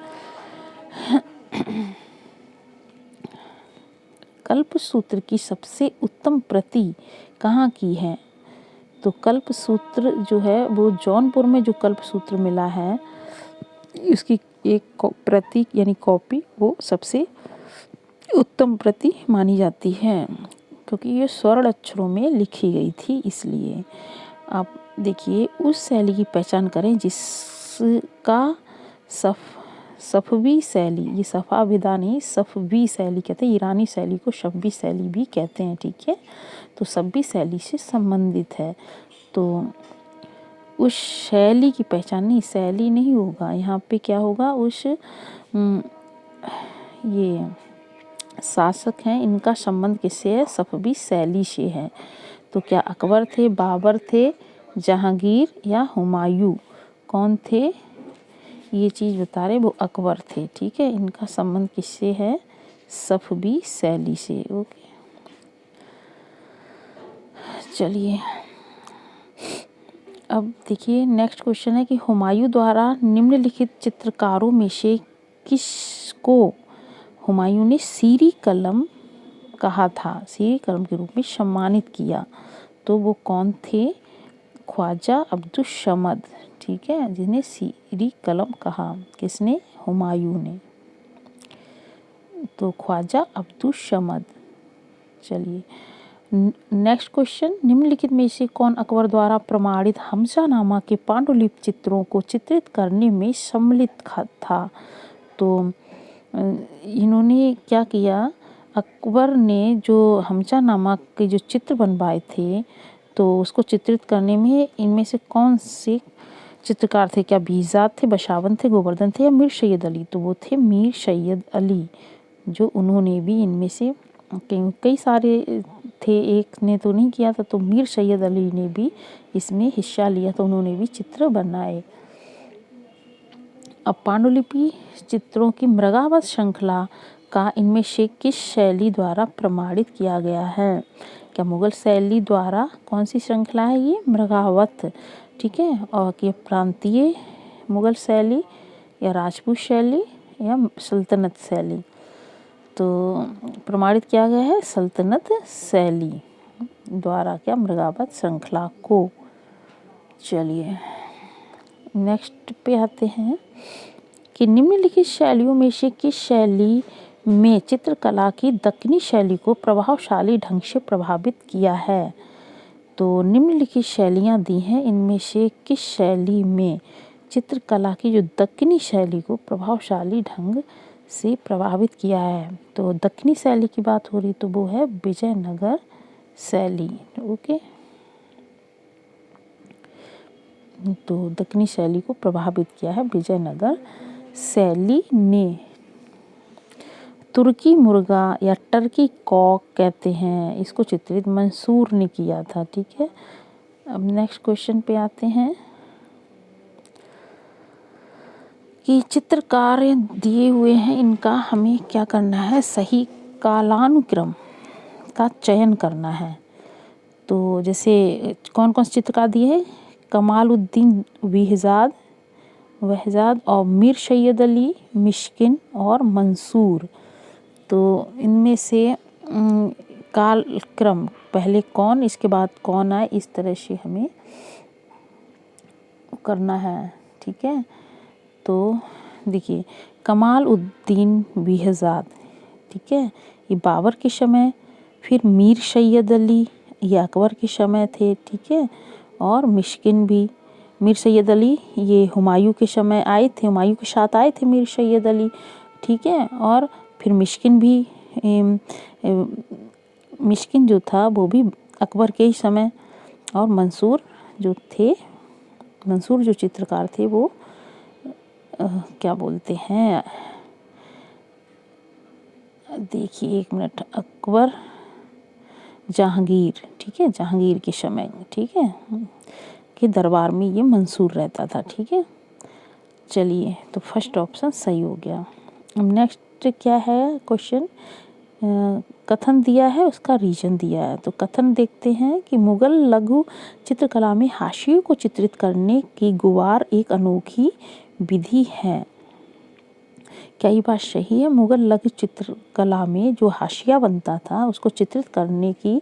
कल्पसूत्र की सबसे उत्तम प्रति कहाँ की है? तो कल्पसूत्र जो है वो जौनपुर में जो कल्पसूत्र मिला है, इसकी एक प्रति यानी कॉपी वो सबसे उत्तम प्रति मानी जाती है, क्योंकि ये स्वर्ण अक्षरों में लिखी गई थी, इसलिए। आप देखिए, उस शैली की पहचान करें जिसका सफवी शैली, ये सफा विदा नहीं, सफवी शैली कहते हैं, ईरानी शैली को सफवी शैली भी कहते हैं, ठीक है। तो सफवी शैली से संबंधित है, तो उस शैली की पहचान, नहीं शैली नहीं होगा यहाँ पे, क्या होगा, उस ये शासक हैं, इनका संबंध किससे है, सफवी शैली से है। तो क्या अकबर थे, बाबर थे, जहांगीर या हुमायूं, कौन थे, ये चीज़ बता रहे, वो अकबर थे, ठीक है। इनका संबंध किससे है, सफवी शैली से, ओके। चलिए अब देखिए नेक्स्ट क्वेश्चन है कि हुमायूं द्वारा निम्नलिखित चित्रकारों में से किसको हुमायूं ने सीरी कलम कहा था, सीरी कलम के रूप में सम्मानित किया? तो वो कौन थे, ख्वाजा अब्दुल समद, ठीक है, जिन्हें सीरी कलम कहा, किसने, हुमायूं ने। तो ख्वाजा अब्दुल समद। चलिए नेक्स्ट क्वेश्चन, निम्नलिखित में से कौन अकबर द्वारा प्रमाणित हमजानामा के पांडुलिपि चित्रों को चित्रित करने में सम्मिलित था? तो इन्होंने क्या किया, अकबर ने जो हमजानामा के जो चित्र बनवाए थे, तो उसको चित्रित करने में इनमें से कौन से चित्रकार थे, क्या बीजाद थे, बशावन थे, गोवर्धन थे या मीर सैयद अली? तो वो थे मीर सैयद अली, जो उन्होंने भी इनमें से कई सारे थे, एक ने तो नहीं किया था, तो मीर सैयद अली ने भी इसमें हिस्सा लिया, तो उन्होंने भी चित्र बनाए। अब पांडुलिपि चित्रों की मृगावत श्रृंखला का इनमें से किस शैली द्वारा प्रमाणित किया गया है? क्या मुगल शैली द्वारा, कौन सी श्रृंखला है ये, मृगावत, ठीक है, और क्या प्रांतीय मुगल शैली या राजपूत शैली या सल्तनत शैली? तो प्रमाणित किया गया है सल्तनत शैली द्वारा, क्या, मृगावत श्रृंखला को। चलिए नेक्स्ट पे आते हैं कि निम्नलिखित शैलियों में से किस शैली में चित्रकला की दक्कनी शैली को प्रभावशाली ढंग से प्रभावित किया है? तो निम्नलिखित शैलियाँ दी हैं, इनमें से किस शैली में चित्रकला की जो दक्कनी शैली को प्रभावशाली ढंग से प्रभावित किया है? तो दक्कनी शैली की बात हो रही तो वो है विजयनगर शैली, ओके। तो दक्कनी शैली को प्रभावित किया है विजयनगर शैली ने। तुर्की मुर्गा या टर्की कॉक कहते हैं, इसको चित्रित मंसूर ने किया था, ठीक है। अब नेक्स्ट क्वेश्चन पे आते हैं कि चित्रकार दिए हुए हैं, इनका हमें क्या करना है, सही कालानुक्रम का चयन करना है। तो जैसे कौन कौन से चित्रकार दिए हैं, कमालुद्दीन वहजाद और मीर सैयद अली, मिश्किन और मंसूर। तो इनमें से कालक्रम, पहले कौन इसके बाद कौन आए, इस तरह से हमें करना है, ठीक है। तो देखिए कमालुद्दीन बेहज़ाद, ठीक है, ये बाबर के समय, फिर मीर सैयद अली, ये अकबर के समय थे, ठीक है, और मिश्किन भी। मीर सैयद अली ये हुमायूं के समय आए थे, हुमायूं के साथ आए थे मीर सैयद अली, ठीक है। और फिर मिश्किन भी मिश्किन जो था वो भी अकबर के ही समय। और मंसूर जो चित्रकार थे वो क्या बोलते हैं, देखिए एक मिनट, अकबर जहांगीर, ठीक है, जहांगीर के समय, ठीक है, के दरबार में ये मंसूर रहता था, ठीक है। चलिए तो फर्स्ट ऑप्शन सही हो गया। अब नेक्स्ट क्या है क्वेश्चन, कथन दिया है उसका रीजन दिया है। तो कथन देखते हैं कि मुगल लघु चित्रकला में हाशियों को चित्रित करने की गुवार एक अनोखी विधि है। क्या ये बात सही है? मुगल लघु चित्रकला में जो हाशिया बनता था उसको चित्रित करने की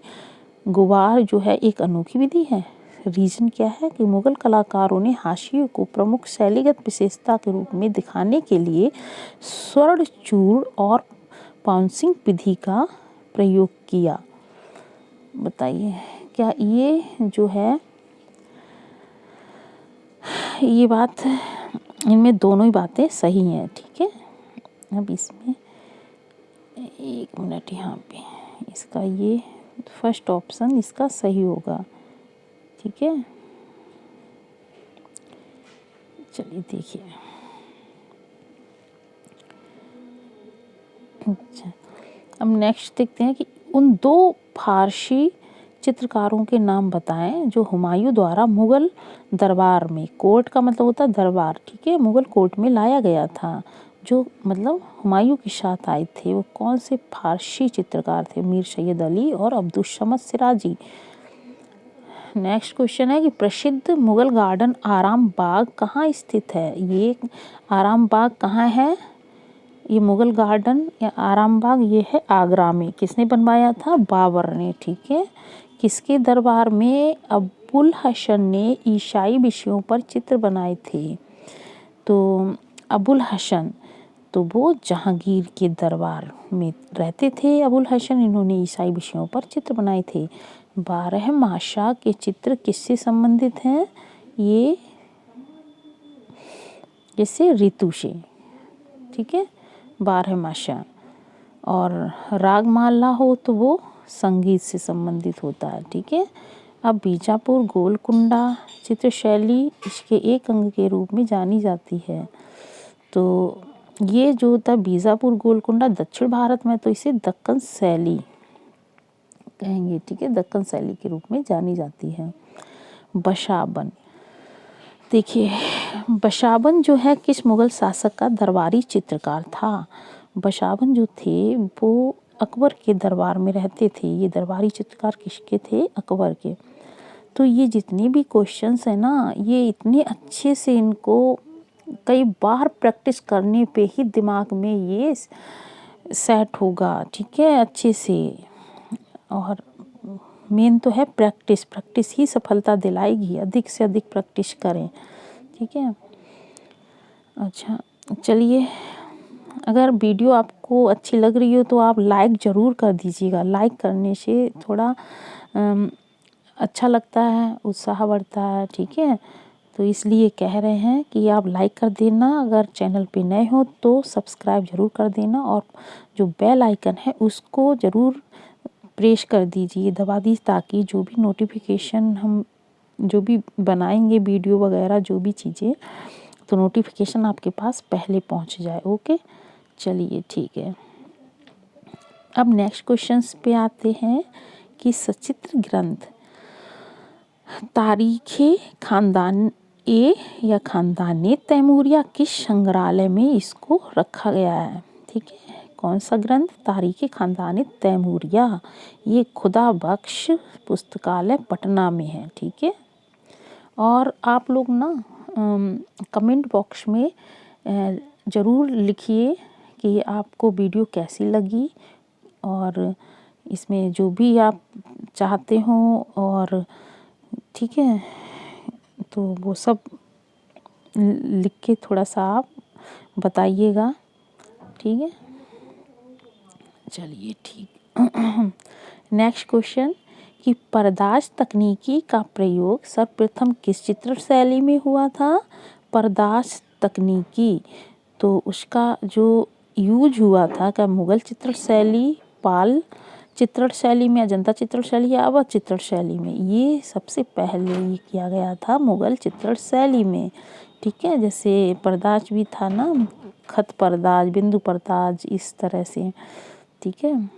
गुवार जो है एक अनोखी विधि है। रीजन क्या है कि मुगल कलाकारों ने हाशियों को प्रमुख शैलीगत विशेषता के रूप में दिखाने के लिए स्वर्णचूर्ण और पाउंसिंग विधि का प्रयोग किया। बताइए क्या ये जो है ये बात, इनमें दोनों ही बातें सही हैं, ठीक है। अब इसमें एक मिनट, यहाँ पे इसका ये फर्स्ट ऑप्शन इसका सही होगा, ठीक है। चलिए देखिए, अच्छा अब नेक्स्ट देखते हैं कि उन दो फारसी चित्रकारों के नाम बताएं जो हुमायूं द्वारा मुगल दरबार में, कोर्ट का मतलब होता है दरबार, ठीक है, मुगल कोर्ट में लाया गया था, जो मतलब हुमायूं के साथ आए थे। वो कौन से फारसी चित्रकार थे? मीर सैयद अली और अब्दुस्समद सिराजी। नेक्स्ट क्वेश्चन है कि प्रसिद्ध मुगल गार्डन आराम बाग कहाँ स्थित है? ये आराम बाग कहाँ है? ये मुगल गार्डन या आराम बाग ये है आगरा में। किसने बनवाया था? बाबर ने, ठीक है। किसके दरबार में? अबुल हसन ने ईसाई विषयों पर चित्र बनाए थे। तो अबुल हसन, तो वो जहांगीर के दरबार में रहते थे अबुल हसन, इन्होंने ईसाई विषयों पर चित्र बनाए थे। 12 मासा के चित्र किससे संबंधित हैं? ये जैसे ऋतु से, ठीक है, 12 मासा। और रागमाला हो तो वो संगीत से संबंधित होता है, ठीक है। अब बीजापुर गोलकुंडा चित्रशैली इसके एक अंग के रूप में जानी जाती है। तो ये जो होता है बीजापुर गोलकुंडा दक्षिण भारत में, तो इसे दक्कन शैली कहेंगे, ठीक है, दक्कन शैली के रूप में जानी जाती है। बशाबन, देखिए बशाबन जो है किस मुगल शासक का दरबारी चित्रकार था? बशाबन जो थे वो अकबर के दरबार में रहते थे। ये दरबारी चित्रकार किसके थे? अकबर के। तो ये जितने भी क्वेश्चंस है ना, ये इतने अच्छे से इनको कई बार प्रैक्टिस करने पे ही दिमाग में ये सेट होगा, ठीक है, अच्छे से। और मेन तो है प्रैक्टिस, प्रैक्टिस ही सफलता दिलाएगी। अधिक से अधिक प्रैक्टिस करें, ठीक है। अच्छा चलिए, अगर वीडियो आपको अच्छी लग रही हो तो आप लाइक ज़रूर कर दीजिएगा। लाइक करने से थोड़ा अच्छा लगता है, उत्साह बढ़ता है, ठीक है। तो इसलिए कह रहे हैं कि आप लाइक कर देना। अगर चैनल पे नए हो तो सब्सक्राइब ज़रूर कर देना, और जो बेल आइकन है उसको ज़रूर प्रेस कर दीजिए, दबा दीजिए, ताकि जो भी नोटिफिकेशन हम जो भी बनाएंगे वीडियो वगैरह जो भी चीज़ें, तो नोटिफिकेशन आपके पास पहले पहुंच जाए। ओके, चलिए ठीक है। अब नेक्स्ट क्वेश्चंस पे आते हैं कि सचित्र ग्रंथ तारीख़े खानदान ए या खानदान तैमूरिया किस संग्रहालय में इसको रखा गया है? ठीक है, कौन सा ग्रंथ? तारीख़े खानदान तैमूरिया, ये खुदा बख्श पुस्तकालय पटना में है, ठीक है। और आप लोग ना कमेंट बॉक्स में ज़रूर लिखिए कि आपको वीडियो कैसी लगी, और इसमें जो भी आप चाहते हो, और ठीक है, तो वो सब लिख के थोड़ा सा आप बताइएगा, ठीक है। चलिए ठीक। नेक्स्ट क्वेश्चन कि पर्दाश तकनीकी का प्रयोग सर्वप्रथम किस चित्र शैली में हुआ था। पर्दाश तकनीकी, तो उसका जो यूज हुआ था क्या मुगल चित्र शैली, पाल चित्रण शैली में, अजंता चित्रण शैली या अवध चित्रण शैली में। ये सबसे पहले ये किया गया था मुगल चित्रण शैली में। ठीक है, जैसे पर्दाज भी था ना, खत पर्दाज, बिंदु पर्दाज, इस तरह से। ठीक है,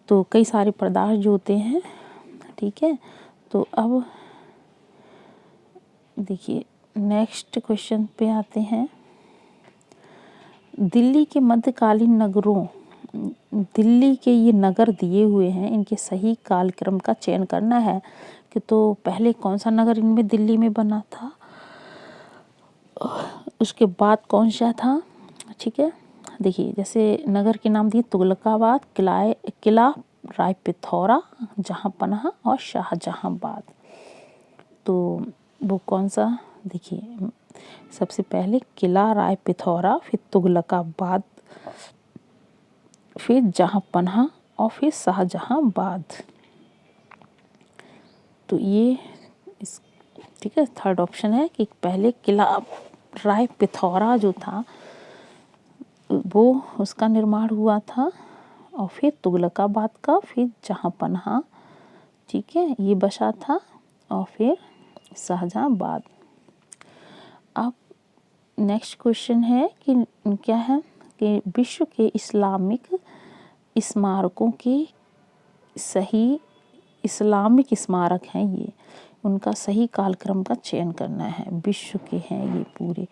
तो कई सारे पर्दाज जो होते हैं। ठीक है, तो अब देखिए नेक्स्ट क्वेश्चन पे आते हैं। दिल्ली के मध्यकालीन नगरों, दिल्ली के ये नगर दिए हुए हैं, इनके सही कालक्रम का चयन करना है कि तो पहले कौन सा नगर इनमें दिल्ली में बना था, उसके बाद कौन सा था। ठीक है, देखिए जैसे नगर के नाम दिए तुगलकाबाद, किला राय पिथौरा, जहांपनाह और शाहजहांबाद। तो वो कौन सा, देखिए सबसे पहले किला राय पिथौरा, फिर तुगलकाबाद, फिर जहांपनाह और फिर शाहजहांबाद। तो ये ठीक है, थर्ड ऑप्शन है कि पहले किला राय पिथौरा जो था वो उसका निर्माण हुआ था, और फिर तुगलकाबाद का, फिर जहांपनाह, ठीक है, ये बसा था, और फिर शाहजहांबाद। अब नेक्स्ट क्वेश्चन है कि क्या है कि विश्व के इस्लामिक स्मारकों के सही, इस्लामिक स्मारक हैं ये, उनका सही कालक्रम का चयन करना है। विश्व के हैं ये पूरे,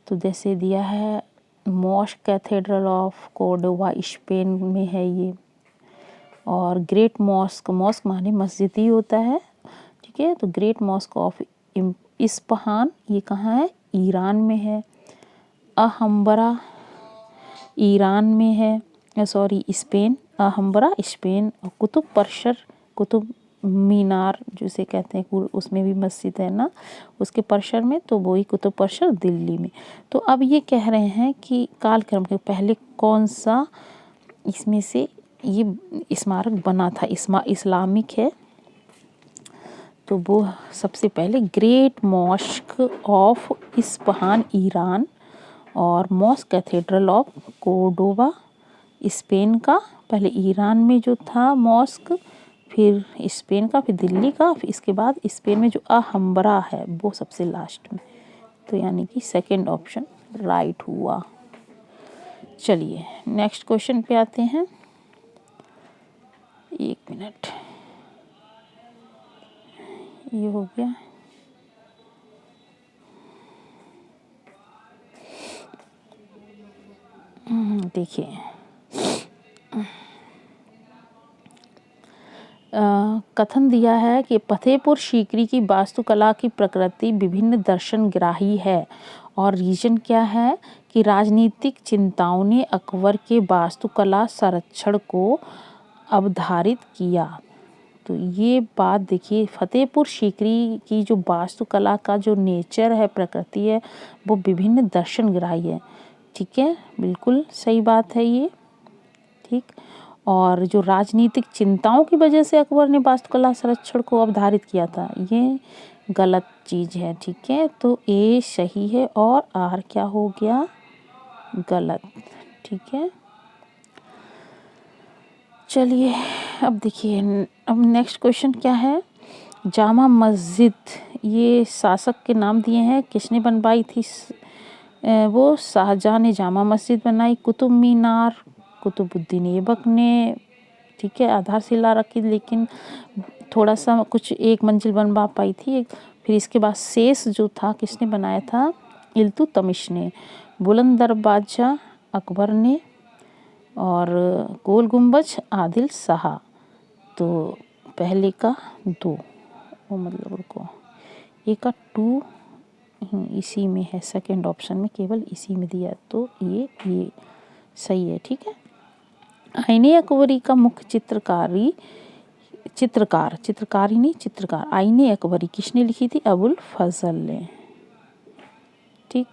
तो जैसे दिया है mosque cathedral of Cordova Spain में है ये, और ग्रेट मॉस्क, मॉस्क माने मस्जिद ही होता है। ठीक है, तो ग्रेट मॉस्क ऑफ इस्फहान ये कहाँ है, ईरान में है। अहम्बरा ईरान में है, सॉरी स्पेन, अहम्बरा स्पेन। और कुतुब परशर, कुतुब मीनार जिसे कहते हैं, उसमें भी मस्जिद है ना, उसके परशर में, तो वही कुतुब परशर दिल्ली में। तो अब ये कह रहे हैं कि कालक्रम के पहले कौन सा इसमें से ये स्मारक बना था, इस्लामिक है, तो वो सबसे पहले great mosque of Isfahan Iran, और mosque cathedral of Cordova Spain का, पहले ईरान में जो था मॉस्क, फिर स्पेन का, फिर दिल्ली का, फिर इसके बाद स्पेन में जो अहम्बरा है वो सबसे लास्ट में। तो यानी कि सेकंड ऑप्शन राइट हुआ। चलिए नेक्स्ट क्वेश्चन पे आते हैं। एक मिनट, ये हो गया। देखिए कथन दिया है कि फतेहपुर सीकरी की वास्तुकला की प्रकृति विभिन्न दर्शनग्राही है, और रीजन क्या है कि राजनीतिक चिंताओं ने अकबर के वास्तुकला संरक्षण को अवधारित किया। तो ये बात देखिए, फतेहपुर सीकरी की जो वास्तुकला का जो नेचर है, प्रकृति है, वो विभिन्न दर्शनग्राही है। ठीक है, बिल्कुल सही बात है ये। ठीक, और जो राजनीतिक चिंताओं की वजह से अकबर ने वास्तुकला संरक्षण को अवधारित किया था, ये गलत चीज़ है। ठीक है, तो ए सही है और आर क्या हो गया, गलत। ठीक है, चलिए अब देखिए, अब नेक्स्ट क्वेश्चन क्या है। जामा मस्जिद ये शासक के नाम दिए हैं, किसने बनवाई थी, वो शाहजहां ने जामा मस्जिद बनाई। कुतुब मीनार कुतुबुद्दीन ऐबक ने, ठीक है, आधारशिला रखी, लेकिन थोड़ा सा कुछ एक मंजिल बनवा पाई थी। फिर इसके बाद शेष जो था किसने बनाया था, इल्तुतमिश ने। बुलंद दरवाजा अकबर ने, और गोल गुंबज आदिल शाह। तो पहले का 2, वो मतलब रुको, एक का 2 इसी में है, सेकंड ऑप्शन में केवल इसी में दिया, तो ये सही है। ठीक है, आईने अकबरी का मुख्य चित्रकार आईने अकबरी किसने लिखी थी, अबुल फजल ने। ठीक,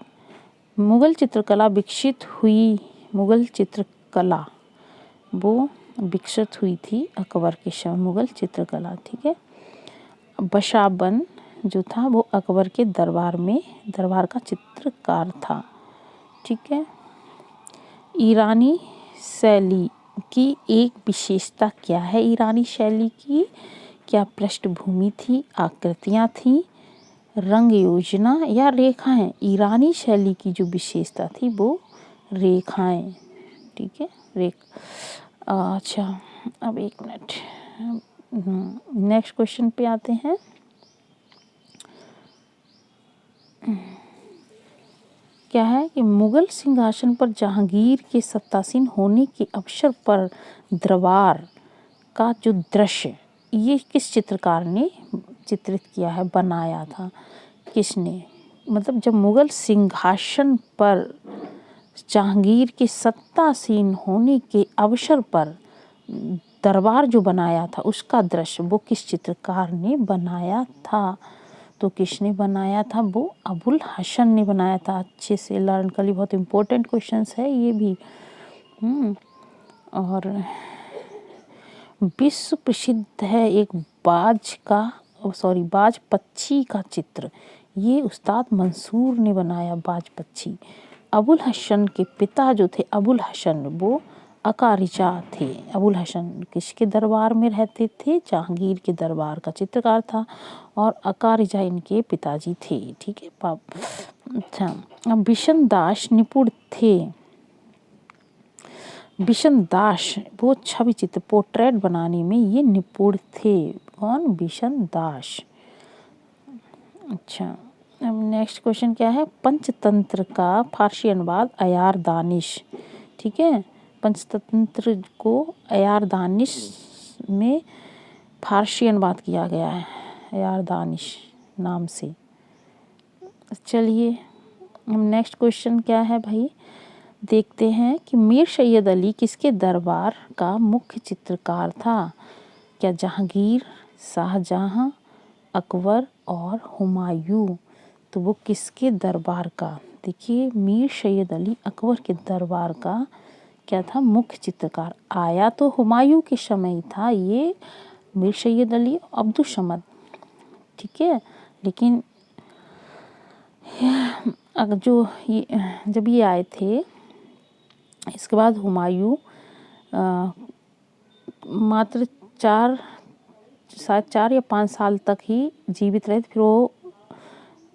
मुगल चित्रकला विकसित हुई, मुगल चित्रकला वो विकसित हुई थी अकबर के समय मुगल चित्रकला। ठीक है, बशाबन जो था वो अकबर के दरबार का चित्रकार था। ठीक है, ईरानी शैली की एक विशेषता क्या है? ईरानी शैली की क्या पृष्ठभूमि थी, आकृतियाँ थी, रंग योजना या रेखाएं? ईरानी शैली की जो विशेषता थी वो रेखाएं। ठीक है, अच्छा, अब एक मिनट, नेक्स्ट क्वेश्चन पे आते हैं। क्या है कि मुगल सिंहासन पर जहांगीर के सत्तासीन होने के अवसर पर दरबार का जो दृश्य, ये किस चित्रकार ने चित्रित किया है, बनाया था? किसने? मतलब जब मुगल सिंहासन पर जहांगीर के सत्तासीन होने के अवसर पर दरबार जो बनाया था उसका दृश्य वो किस चित्रकार ने बनाया था? तो किसने बनाया था? वो अबुल हसन ने बनाया था। अच्छे से लर्न कर ली, बहुत इम्पोर्टेंट क्वेश्चंस है ये भी। और विश्व प्रसिद्ध है एक बाज पक्षी का चित्र, ये उस्ताद मंसूर ने बनाया, बाज पक्षी। अबुल हसन के पिता जो थे अबुल हसन, वो अकारिचा थे। अबुल हसन किसके दरबार में रहते थे? जहांगीर के दरबार का चित्रकार था, और अकारिचा इनके पिताजी थे। ठीक है, अच्छा, अब बिशन दास निपुण थे। बिशन दास वो छवि चित्र, पोर्ट्रेट बनाने में ये निपुण थे। कौन? बिशन दास। अच्छा, अब नेक्स्ट क्वेश्चन क्या है? पंचतंत्र का फारसी अनुवाद अयार दानिश। ठीक है, पंचतंत्र को अयार दानिश में फारसी अनुवाद किया गया है, अयार दानिश नाम से। चलिए, हम नेक्स्ट क्वेश्चन क्या है भाई, देखते हैं कि मीर सैयद अली किसके दरबार का मुख्य चित्रकार था? क्या जहांगीर, शाहजहां, अकबर और हुमायूं? तो वो किसके दरबार का? देखिए, मीर सैयद अली अकबर के दरबार का क्या था? मुख्य चित्रकार। आया तो हुमायूं के समय ही था ये मीर सैयद अली अब्दुल समद। ठीक है, लेकिन अगर जो ये जब ये आए थे, इसके बाद हुमायूं मात्र 4 या 5 साल तक ही जीवित रहे, फिर वो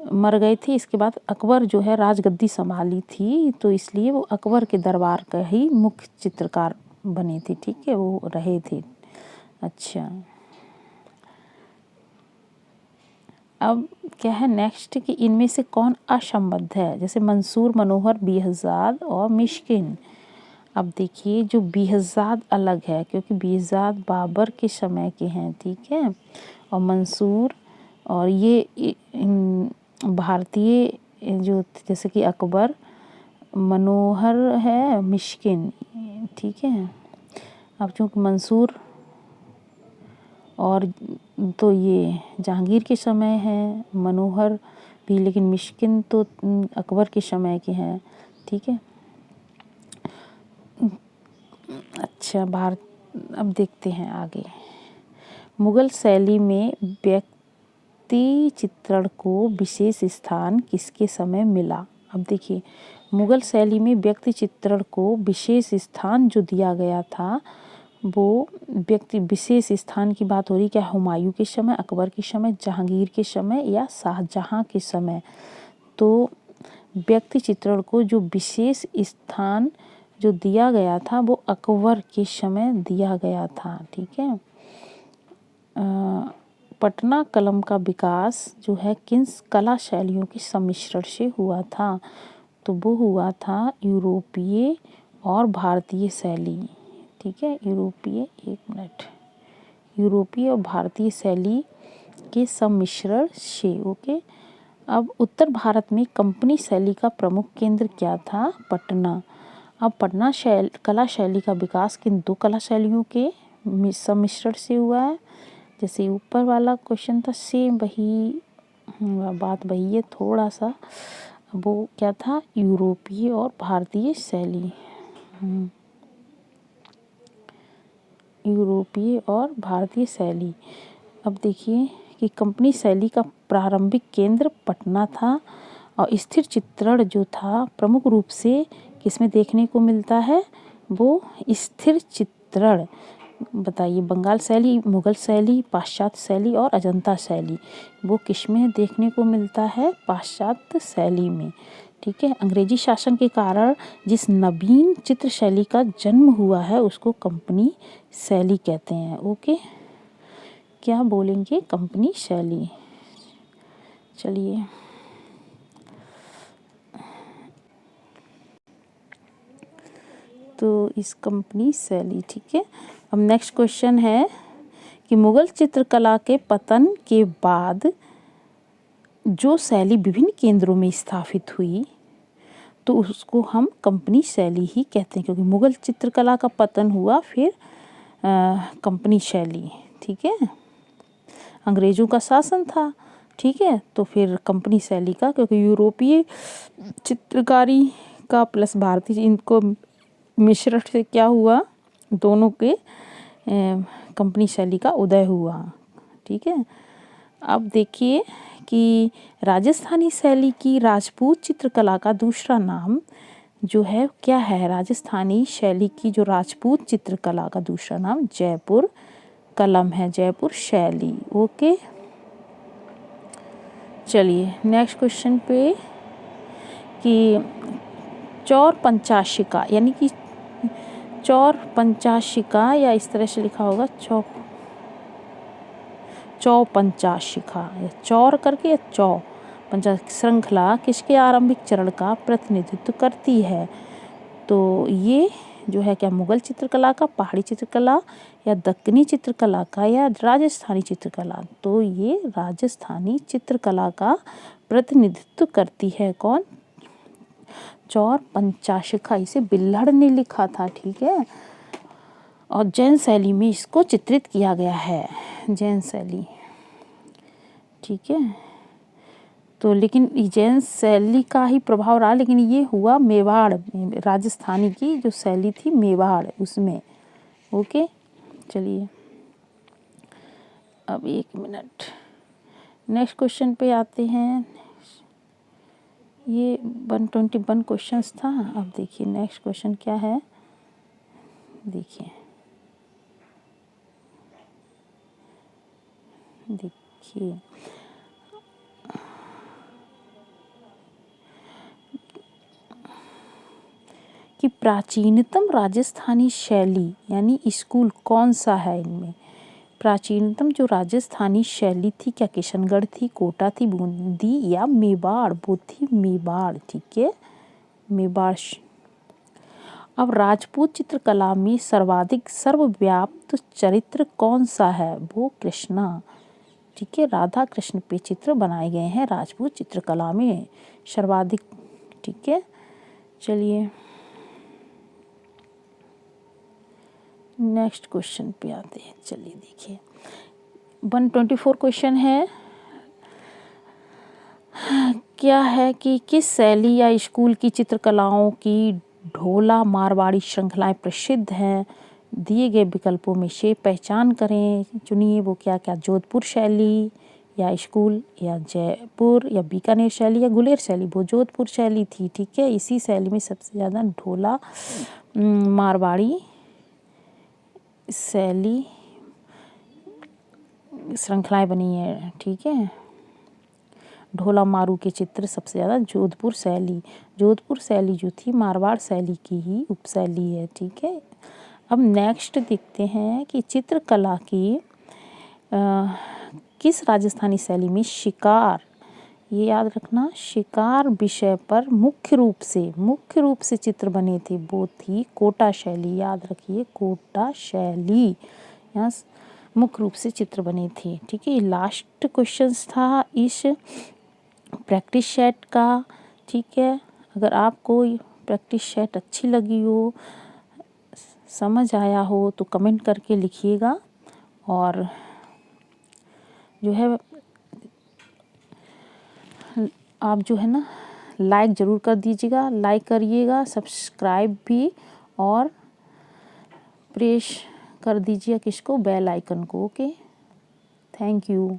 मर गए थे। इसके बाद अकबर जो है राजगद्दी संभाली थी, तो इसलिए वो अकबर के दरबार का ही मुख्य चित्रकार बने थे। ठीक है, वो रहे थे। अच्छा, अब क्या है नेक्स्ट कि इनमें से कौन असंबद्ध है? जैसे मंसूर, मनोहर, बेहज़ाद और मिश्किन। अब देखिए, जो बेहज़ाद अलग है क्योंकि बेहज़ाद बाबर के समय के हैं। ठीक है, और मंसूर और ये भारतीय जो जैसे कि अकबर, मनोहर है, मिश्किन। ठीक है, अब चूँकि मंसूर और तो ये जहांगीर के समय है, मनोहर भी, लेकिन मिश्किन तो अकबर के समय के हैं। ठीक है, अच्छा, अब देखते हैं आगे। मुगल शैली में व्यक्ति चित्रण को विशेष स्थान किसके समय मिला? अब देखिए, मुगल शैली में व्यक्ति चित्रण को विशेष स्थान जो दिया गया था, वो व्यक्ति विशेष स्थान की बात हो रही। क्या हुमायूं के समय, अकबर के समय, जहांगीर के समय या शाहजहां के समय? तो व्यक्ति चित्रण को जो विशेष स्थान जो दिया गया था वो अकबर के समय दिया गया था। ठीक है, पटना कलम का विकास जो है किन कला शैलियों के सम्मिश्रण से हुआ था? तो वो हुआ था यूरोपीय और भारतीय शैली। ठीक है, यूरोपीय और भारतीय शैली के सम्मिश्रण से। ओके, अब उत्तर भारत में कंपनी शैली का प्रमुख केंद्र क्या था? पटना। अब पटना कला शैली का विकास किन 2 कला शैलियों के सम्मिश्रण से हुआ है? जैसे ऊपर वाला क्वेश्चन था, सेम वही बात वही है, थोड़ा सा वो क्या था? यूरोपीय और भारतीय शैली। यूरोपीय और भारतीय शैली। अब देखिए कि कंपनी शैली का प्रारंभिक केंद्र पटना था और स्थिर चित्रण जो था प्रमुख रूप से किसमें देखने को मिलता है, वो स्थिर चित्रण। बताइए, बंगाल शैली, मुगल शैली, पाश्चात्य शैली और अजंता शैली, वो किसमें देखने को मिलता है, पाश्चात्य शैली में। ठीक है। अंग्रेजी शासन के कारण जिस नवीन चित्र शैली का जन्म हुआ है उसको कंपनी शैली कहते हैं। ओके, क्या बोलेंगे, कंपनी शैली। चलिए, तो इस कंपनी शैली। ठीक है। अब नेक्स्ट क्वेश्चन है कि मुगल चित्रकला के पतन के बाद जो शैली विभिन्न केंद्रों में स्थापित हुई तो उसको हम कंपनी शैली ही कहते हैं, क्योंकि मुगल चित्रकला का पतन हुआ, फिर कंपनी शैली। ठीक है। अंग्रेजों का शासन था, ठीक है, तो फिर कंपनी शैली का, क्योंकि यूरोपीय चित्रकारी का प्लस भारतीय, इनको मिश्रण से क्या हुआ, दोनों के कंपनी शैली का उदय हुआ। ठीक है। अब देखिए कि राजस्थानी शैली की राजपूत चित्रकला का दूसरा नाम जो है क्या है, राजस्थानी शैली की जो राजपूत चित्रकला का दूसरा नाम जयपुर कलम है, जयपुर शैली। ओके, चलिए नेक्स्ट क्वेश्चन पे कि चौर पंचाशिका, यानी कि चौर पंचाशिका, या इस तरह से लिखा होगा चौ पंचाशिका, या चौर करके, या चौ पंचा श्रृंखला किसके आरंभिक चरण का प्रतिनिधित्व करती है। तो ये जो है क्या, मुगल चित्रकला का, पहाड़ी चित्रकला, या दक्कनी चित्रकला का, या राजस्थानी चित्रकला। तो ये राजस्थानी चित्रकला का प्रतिनिधित्व करती है। कौन, चौर पंचाशिका। इसे बिल्हड़ ने लिखा था। ठीक है। और जैन शैली में इसको चित्रित किया गया है, जैन शैली। ठीक है। तो लेकिन जैन शैली का ही प्रभाव रहा, लेकिन ये हुआ मेवाड़, राजस्थानी की जो शैली थी मेवाड़, उसमें। ओके, चलिए अब 1 मिनट, नेक्स्ट क्वेश्चन पे आते हैं। ये 121 क्वेश्चंस था। अब देखिए नेक्स्ट क्वेश्चन क्या है, देखिए कि प्राचीनतम राजस्थानी शैली यानी स्कूल कौन सा है इनमें। प्राचीनतम जो राजस्थानी शैली थी, क्या किशनगढ़ थी, कोटा थी, बूंदी, या मेवाड़। वो थी मेवाड़। ठीक है, मेवाड़। अब राजपूत चित्रकला में सर्वाधिक सर्वव्याप्त चरित्र कौन सा है, वो कृष्णा। ठीक है, राधा कृष्ण पे चित्र बनाए गए हैं राजपूत चित्रकला में सर्वाधिक। ठीक है, चलिए नेक्स्ट क्वेश्चन पे आते हैं। चलिए देखिए 124 क्वेश्चन है, क्या है कि किस शैली या स्कूल की चित्रकलाओं की ढोला मारवाड़ी श्रृंखलाएं प्रसिद्ध हैं। दिए गए विकल्पों में से पहचान करें, चुनिए वो क्या क्या, जोधपुर शैली या स्कूल, या जयपुर, या बीकानेर शैली, या गुलेर शैली। वो जोधपुर शैली थी। ठीक है, इसी शैली में सबसे ज़्यादा ढोला मारवाड़ी शैली श्रृंखलाएं बनी है। ठीक है, ढोला मारू के चित्र सबसे ज़्यादा जोधपुर शैली जो थी मारवाड़ शैली की ही उपशैली है। ठीक है। अब नेक्स्ट देखते हैं कि चित्रकला की किस राजस्थानी शैली में शिकार, ये याद रखना, शिकार विषय पर मुख्य रूप से चित्र बने थे, वो थी कोटा शैली। याद रखिए, कोटा शैली यहाँ मुख्य रूप से चित्र बने थे। ठीक है, लास्ट क्वेश्चन था इस प्रैक्टिस सेट का। ठीक है, अगर आपको प्रैक्टिस सेट अच्छी लगी हो, समझ आया हो, तो कमेंट करके लिखिएगा। और जो है आप जो है ना लाइक ज़रूर कर दीजिएगा, लाइक करिएगा, सब्सक्राइब भी और प्रेस कर दीजिए किसको, बेल आइकन को। Okay, thank you.